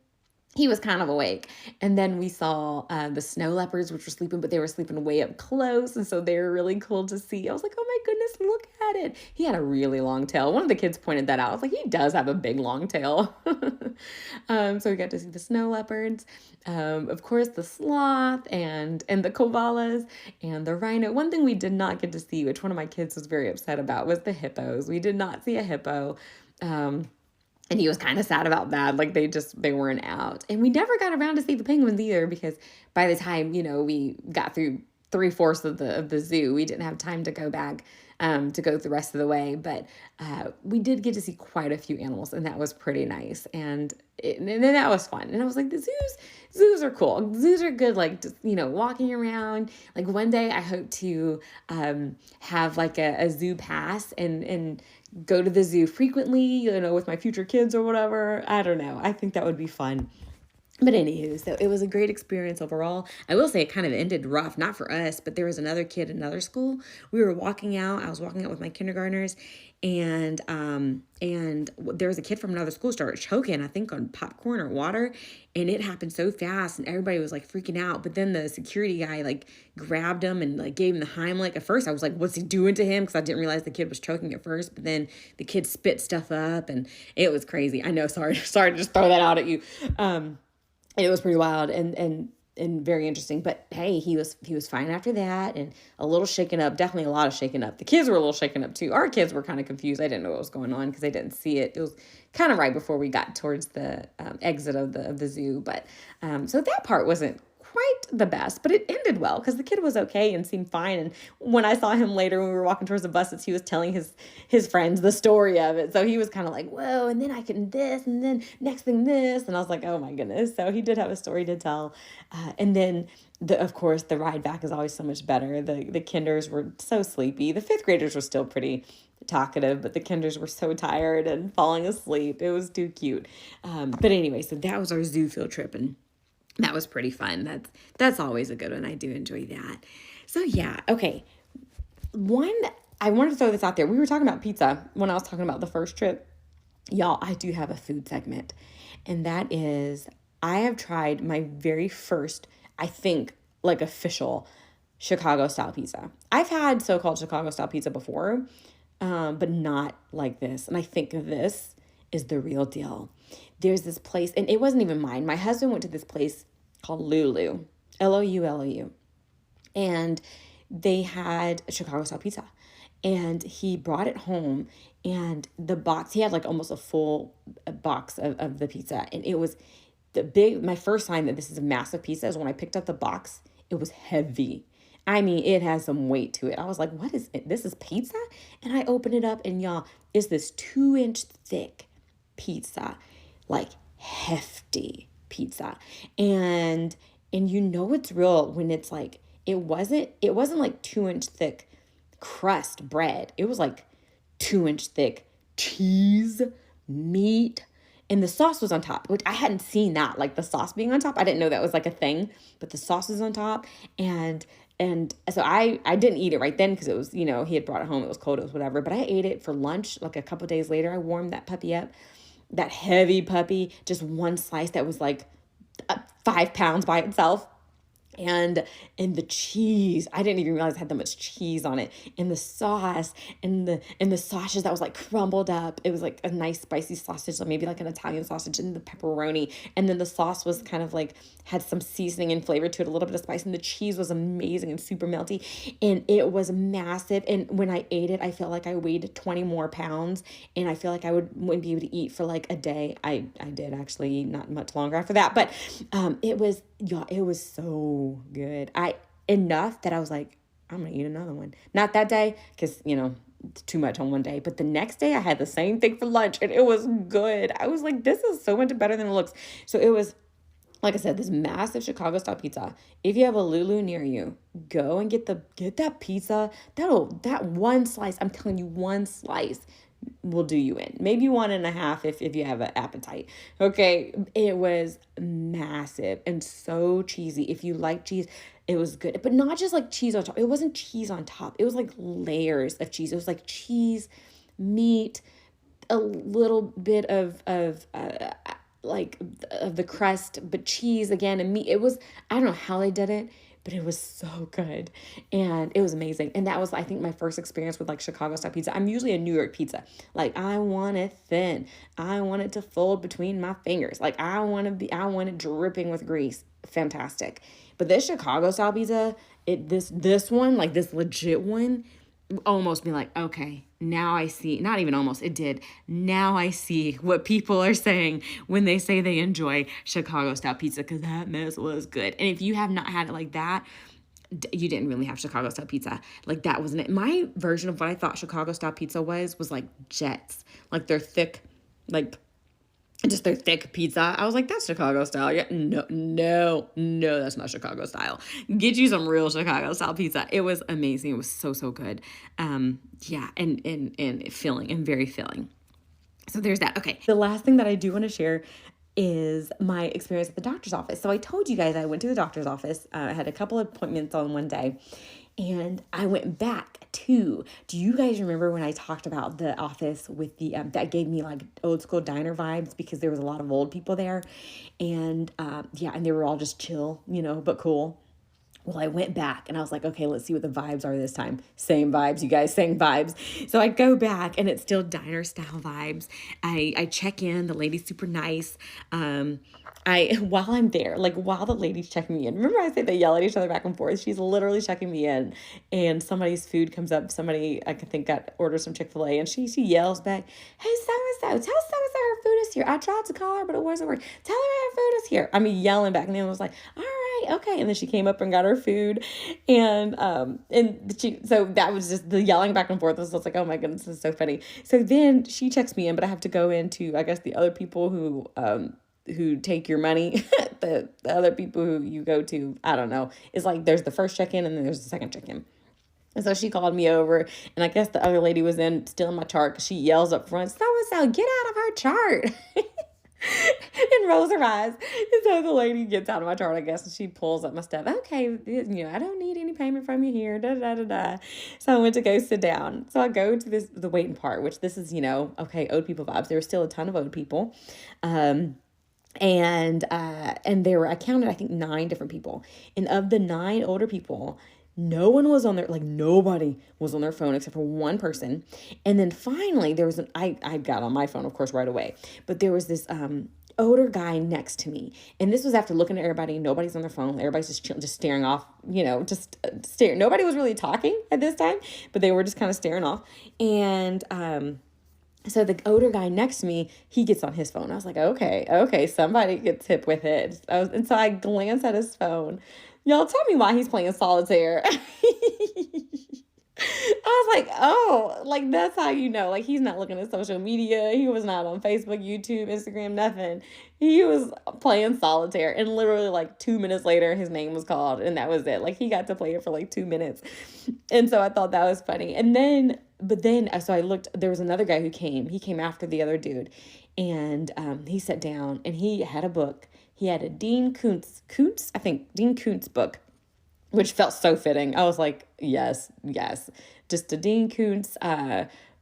A: He was kind of awake. And then we saw the snow leopards, which were sleeping, but they were sleeping way up close. And so they were really cool to see. I was like, oh my goodness, look at it. He had a really long tail. One of the kids pointed that out. I was like, he does have a big long tail. So we got to see the snow leopards, of course, the sloth and the koalas and the rhino. One thing we did not get to see, which one of my kids was very upset about, was the hippos. We did not see a hippo. And he was kind of sad about that. Like they weren't out. And we never got around to see the penguins either, because by the time, we got through 3/4 of the zoo, we didn't have time to go back to go the rest of the way. But we did get to see quite a few animals, and that was pretty nice. And that was fun. And I was like, the zoos are cool. Zoos are good, like, just, walking around. Like one day I hope to have like a zoo pass and go to the zoo frequently, with my future kids or whatever. I don't know. I think that would be fun. But anywho, so it was a great experience overall. I will say it kind of ended rough, not for us, but there was another kid in another school. We were walking out. I was walking out with my kindergartners, and there was a kid from another school started choking, I think, on popcorn or water, and it happened so fast, and everybody was like freaking out. But then the security guy like grabbed him and like gave him the Heimlich. At first, I was like, "What's he doing to him?" Because I didn't realize the kid was choking at first. But then the kid spit stuff up, and it was crazy. I know. Sorry to just throw that out at you. It was pretty wild and very interesting. But hey, he was fine after that, and a little shaken up, definitely a lot of shaken up. The kids were a little shaken up too. Our kids were kind of confused. I didn't know what was going on because they didn't see it. It was kind of right before we got towards the exit of the zoo. But so that part wasn't quite the best, but it ended well because the kid was okay and seemed fine. And when I saw him later when we were walking towards the buses, he was telling his friends the story of it. So he was kind of like, whoa, and then I can this, and then next thing this. And I was like, oh my goodness. So he did have a story to tell. And then of course, the ride back is always so much better. The kinders were so sleepy. The 5th graders were still pretty talkative, but the kinders were so tired and falling asleep. It was too cute. But anyway, so that was our zoo field trip, and that was pretty fun. That's always a good one. I do enjoy that. So yeah, okay. I wanted to throw this out there. We were talking about pizza when I was talking about the first trip. Y'all, I do have a food segment, and that is I have tried my very first, I think, like official Chicago style pizza. I've had so-called Chicago style pizza before, but not like this. And I think this is the real deal. There's this place, and it wasn't even mine. My husband went to this place called Lulu, Loulou, and they had Chicago style pizza. And he brought it home, and the box, he had like almost a full box of the pizza. And it was my first sign that this is a massive pizza is when I picked up the box, it was heavy. I mean, it has some weight to it. I was like, what is it? This is pizza? And I opened it up, and y'all, it's this 2-inch thick pizza, like hefty pizza. And you know it's real when it's like, it wasn't like 2-inch thick crust bread. It was like 2-inch thick cheese, meat, and the sauce was on top, which I hadn't seen that, like the sauce being on top. I didn't know that was like a thing, but the sauce was on top. And so I didn't eat it right then because it was, he had brought it home. It was cold, it was whatever. But I ate it for lunch like a couple days later. I warmed that puppy up, that heavy puppy, just one slice that was like 5 pounds by itself. And the cheese, I didn't even realize it had that much cheese on it. And the sauce and the sausage that was like crumbled up. It was like a nice spicy sausage, so maybe like an Italian sausage, and the pepperoni. And then the sauce was kind of like, had some seasoning and flavor to it, a little bit of spice. And the cheese was amazing and super melty. And it was massive. And when I ate it, I felt like I weighed 20 more pounds. And I feel like I wouldn't be able to eat for like a day. I did actually, not much longer after that. But it was so good. Enough that I was like, I'm gonna eat another one. Not that day, because it's too much on one day, but the next day I had the same thing for lunch, and it was good. I was like, this is so much better than it looks. So it was, like I said, this massive Chicago style pizza. If you have a Lulu near you, go and get that pizza. That one slice, I'm telling you, one slice will do you in. Maybe 1.5 if you have an appetite. Okay. It was massive and so cheesy. If you like cheese, it was good. But not just like cheese on top. It wasn't cheese on top. It was like layers of cheese. It was like cheese, meat, a little bit of the crust, but cheese again, and meat. It was, I don't know how they did it, but it was so good. And it was amazing. And that was, I think, my first experience with like Chicago style pizza. I'm usually a New York pizza. Like, I want it thin. I want it to fold between my fingers. Like, I want it dripping with grease. Fantastic. But this Chicago style pizza, this one, like this legit one, almost be like, okay, now I see, not even almost, it did. Now I see what people are saying when they say they enjoy Chicago style pizza, because that mess was good. And if you have not had it like that, you didn't really have Chicago style pizza. Like, that wasn't it. My version of what I thought Chicago style pizza was like Jets, like their thick, like just their thick pizza. I was like, that's Chicago style. Yeah, no, that's not Chicago style. Get you some real Chicago style pizza. It was amazing. It was so good. Yeah, and filling, and very filling. So there's that. Okay. The last thing that I do want to share is my experience at the doctor's office. So I told you guys I went to the doctor's office. I had a couple of appointments on one day, and I went back to, do you guys remember when I talked about the office with the, that gave me like old school diner vibes because there was a lot of old people there, and and they were all just chill, but cool. Well, I went back and I was like, okay, let's see what the vibes are this time. Same vibes, you guys, same vibes. So I go back and it's still diner style vibes. I check in, the lady's super nice. While I'm there, like while the lady's checking me in, remember I said they yell at each other back and forth? She's literally checking me in, and somebody's food comes up. Somebody, I think, ordered some Chick-fil-A, and she yells back, hey, so-and-so, tell so-and-so her food is here. I tried to call her, but it wasn't working. Tell her her food is here. I mean, yelling back, and then I was like, all right, okay. And then she came up and got her food, and so that was just the yelling back and forth. I was like, oh my goodness, this is so funny. So then she checks me in, but I have to go into, I guess, the other people who take your money, the other people who you go to, I don't know. It's like there's the first check-in and then there's the second check-in. And so she called me over, and I guess the other lady was still in my chart, because she yells up front, so-and-so, get out of her chart. And rolls her eyes. And so the lady gets out of my chart, I guess, and she pulls up my stuff. Okay, I don't need any payment from you here. So I went to go sit down. So I go to the waiting part, which this is, okay, old people vibes. There were still a ton of old people. And there were, I counted, I think 9 different people. And of the 9 older people, No one was on their, like nobody was on their phone except for one person. And then finally there was I got on my phone, of course, right away. But there was this older guy next to me. And this was after looking at everybody. Nobody's on their phone. Everybody's just staring off, just staring. Nobody was really talking at this time, but they were just kind of staring off. And so the older guy next to me, he gets on his phone. I was like, okay, somebody gets hip with it. And so I glanced at his phone. Y'all, tell me why he's playing solitaire. I was like, oh, like that's how you know. Like he's not looking at social media. He was not on Facebook, YouTube, Instagram, nothing. He was playing solitaire. And literally like 2 minutes later, his name was called and that was it. Like he got to play it for like 2 minutes. And so I thought that was funny. So I looked, there was another guy who came. He came after the other dude. And he sat down and he had a book. He had a Dean Koontz book, which felt so fitting. I was like, yes, just a Dean Koontz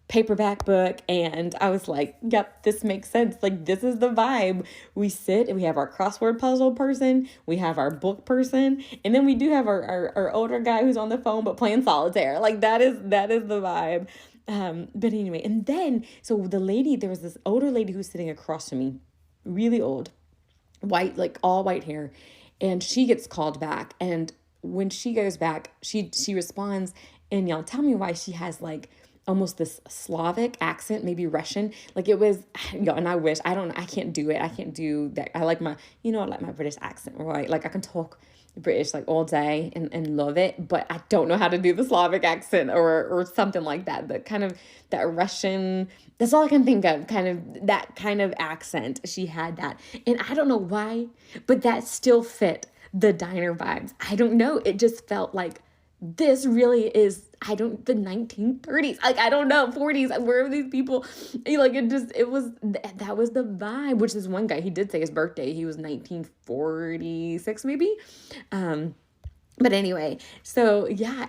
A: paperback book. And I was like, yep, this makes sense. Like, this is the vibe. We sit and we have our crossword puzzle person, we have our book person, and then we do have our older guy who's on the phone but playing solitaire. Like, that is the vibe. But anyway, and then, so there was this older lady who was sitting across from me, really old, white, like all white hair, and she gets called back. And when she goes back, she responds, and y'all, tell me why she has like almost this Slavic accent, maybe Russian. Like it was, y'all, and I can't do it. I can't do that. I like my British accent, right? Like I can talk British like all day and love it, but I don't know how to do the Slavic accent or something like that. That Russian, that's all I can think of, kind of that kind of accent. She had that. And I don't know why, but that still fit the diner vibes. I don't know. It just felt like this really is, the 1930s, like, I don't know, 40s, where are these people? Like, that was the vibe, which is one guy, he did say his birthday, he was 1946, maybe. But anyway, so yeah,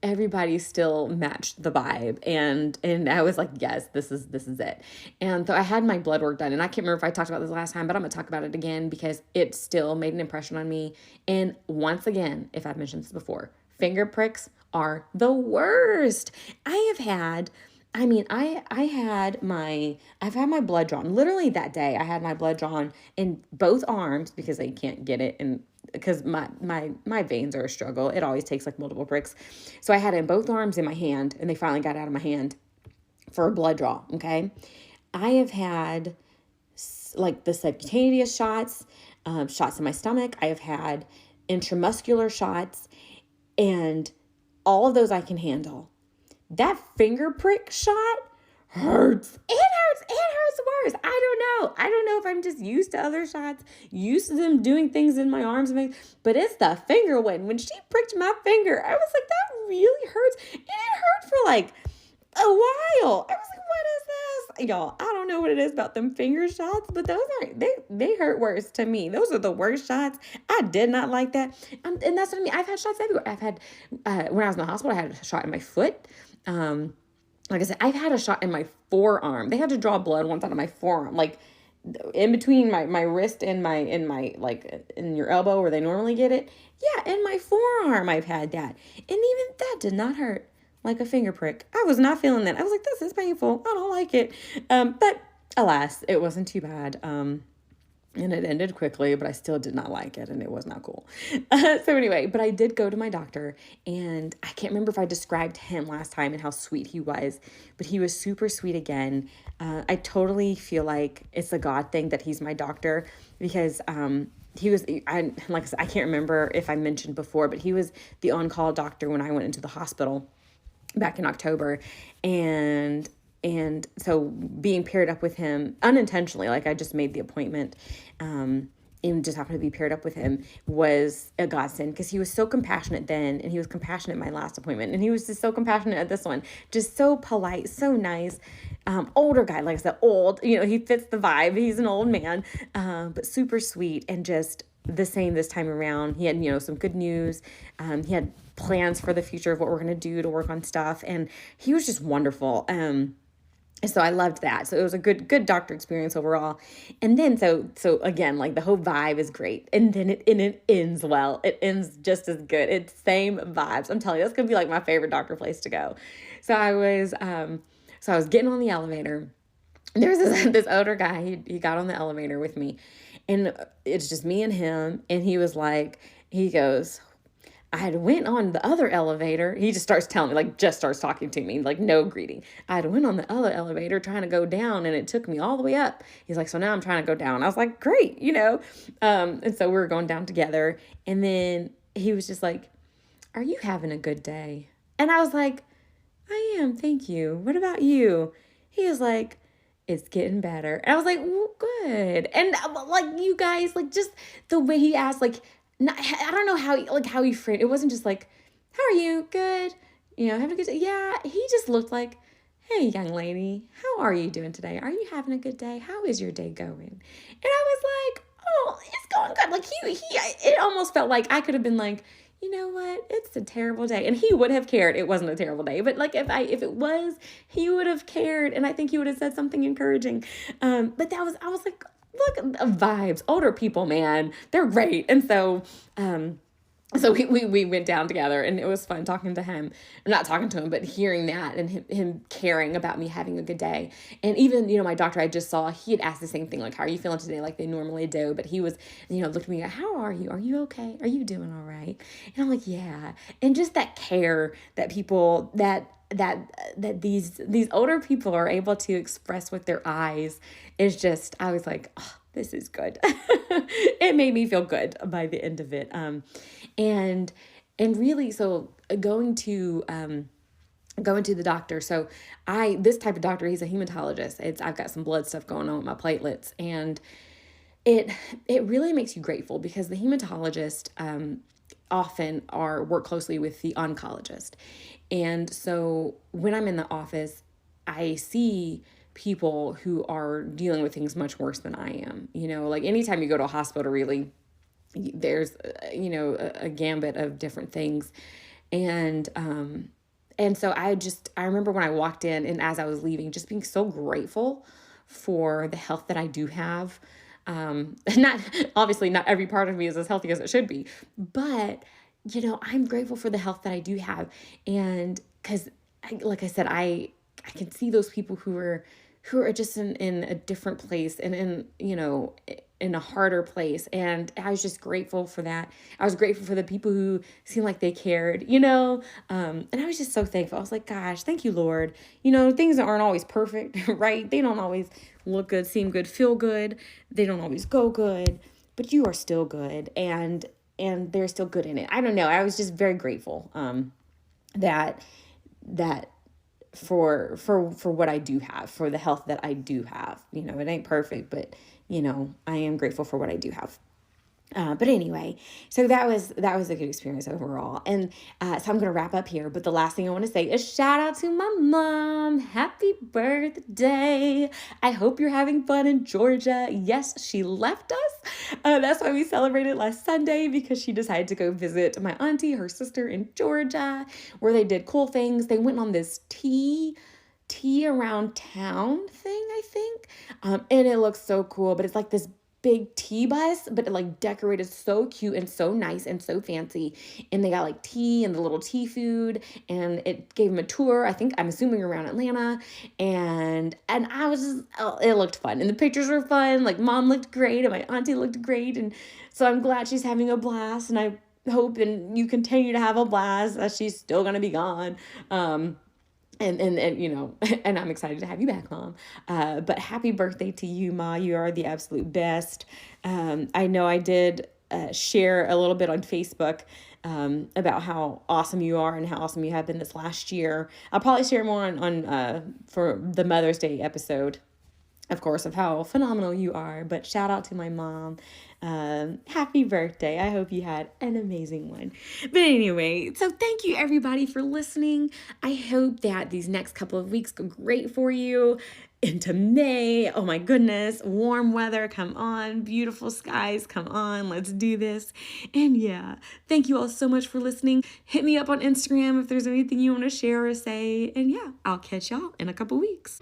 A: everybody still matched the vibe. And I was like, yes, this is it. And so I had my blood work done, and I can't remember if I talked about this last time, but I'm going to talk about it again because it still made an impression on me. And once again, if I've mentioned this before, finger pricks are the worst. I've had my blood drawn. Literally that day, I had my blood drawn in both arms because they can't get it, and because my veins are a struggle. It always takes like multiple pricks. So I had it in both arms in my hand, and they finally got out of my hand for a blood draw, okay? I have had like the subcutaneous shots in my stomach. I have had intramuscular shots, and all of those I can handle. That finger prick shot hurts. It hurts worse. I don't know if I'm just used to other shots, used to them doing things in my arms, but it's the finger one. When she pricked my finger, I was like, that really hurts. And it hurt for like a while. I was like, what is this? Y'all, I don't know what it is about them finger shots, but those they hurt worse to me. Those are the worst shots. I did not like that. And that's what I mean. I've had shots everywhere. I've had, when I was in the hospital, I had a shot in my foot. Like I said, I've had a shot in my forearm. They had to draw blood once out of my forearm, like in between my wrist and my like in your elbow where they normally get it. Yeah, in my forearm I've had that. And even that did not hurt like a finger prick. I was not feeling that. I was like, this is painful. I don't like it. But alas, it wasn't too bad. And it ended quickly, but I still did not like it, and it was not cool. So anyway, but I did go to my doctor, and I can't remember if I described him last time and how sweet he was, but he was super sweet again. I totally feel like it's a God thing that he's my doctor, because he was, like I said, I can't remember if I mentioned before, but he was the on-call doctor when I went into the hospital back in October, and so being paired up with him unintentionally, like I just made the appointment, and just happened to be paired up with him, was a godsend, because he was so compassionate then, and he was compassionate at my last appointment, and he was just so compassionate at this one, just so polite, so nice, older guy, like I said, old, he fits the vibe, he's an old man, but super sweet, and just the same this time around. He had, some good news. He had plans for the future of what we're going to do to work on stuff, and he was just wonderful. So I loved that. So it was a good doctor experience overall. And then so again, like the whole vibe is great. And then it ends well. It ends just as good. It's same vibes. I'm telling you, that's gonna be like my favorite doctor place to go. So I was getting on the elevator. There was this older guy. He got on the elevator with me, and it's just me and him. And he goes, I had went on the other elevator. He just starts telling me, like, just starts talking to me, like, no greeting. I had went on the other elevator trying to go down, and it took me all the way up. He's like, so now I'm trying to go down. I was like, great, you know. And so we were going down together. And then he was just like, are you having a good day? And I was like, I am, thank you. What about you? He was like, it's getting better. And I was like, well, good. And like, you guys, like, just the way he asked, like, not, I don't know how he framed it. Wasn't just like, how are you? Good. You know, having a good day. Yeah. He just looked like, hey, young lady, how are you doing today? Are you having a good day? How is your day going? And I was like, oh, it's going good. Like it almost felt like I could have been like, you know what? It's a terrible day. And he would have cared. It wasn't a terrible day. But like if it was, he would have cared. And I think he would have said something encouraging. But I was like, look at the vibes. Older people, man, they're great. And so we went down together, and it was fun talking to him. Not talking to him, but hearing that and him caring about me having a good day. And even, you know, my doctor I just saw, he had asked the same thing, like, how are you feeling today? Like they normally do. But he was, you know, looked at me, like, how are you? Are you okay? Are you doing all right? And I'm like, yeah. And just that care that people, that these older people are able to express with their eyes is just, I was like, oh, this is good. It made me feel good by the end of it. And really, so going to the doctor. So this type of doctor, he's a hematologist. I've got some blood stuff going on with my platelets, and it really makes you grateful because the hematologist often work closely with the oncologist. And so when I'm in the office, I see people who are dealing with things much worse than I am. You know, like anytime you go to a hospital, really, there's, you know, a gambit of different things. And so I remember when I walked in and as I was leaving, just being so grateful for the health that I do have. Obviously not every part of me is as healthy as it should be, but you know, I'm grateful for the health that I do have. And cause like I said, I can see those people who are just in a different place and in a harder place. And I was just grateful for that. I was grateful for the people who seemed like they cared, you know? And I was just so thankful. I was like, gosh, thank you, Lord. You know, things aren't always perfect, right? They don't always look good, seem good, feel good. They don't always go good, but you are still good. And there's still good in it. I don't know. I was just very grateful, that for what I do have, for the health that I do have. You know, it ain't perfect, but you know, I am grateful for what I do have. But anyway, so that was a good experience overall. And so I'm going to wrap up here. But the last thing I want to say is shout out to my mom. Happy birthday. I hope you're having fun in Georgia. Yes, she left us. That's why we celebrated last Sunday, because she decided to go visit my auntie, her sister in Georgia, where they did cool things. They went on this tea around town thing, I think. And it looks so cool, but it's like this big tea bus, but like decorated so cute and so nice and so fancy. And they got like tea and the little tea food, and it gave them a tour. I'm assuming around Atlanta. And I was just, it looked fun. And the pictures were fun. Like mom looked great and my auntie looked great. And so I'm glad she's having a blast, and I hope and you continue to have a blast as she's still going to be gone. And you know, and I'm excited to have you back, Mom. But happy birthday to you, Ma. You are the absolute best. I know I did share a little bit on Facebook about how awesome you are and how awesome you have been this last year. I'll probably share more on for the Mother's Day episode, of course, of how phenomenal you are. But shout out to my mom. Happy birthday. I hope you had an amazing one. But anyway, so thank you everybody for listening. I hope that these next couple of weeks go great for you. Into May. Oh my goodness. Warm weather. Come on. Beautiful skies. Come on. Let's do this. And yeah, thank you all so much for listening. Hit me up on Instagram if there's anything you want to share or say. And yeah, I'll catch y'all in a couple weeks.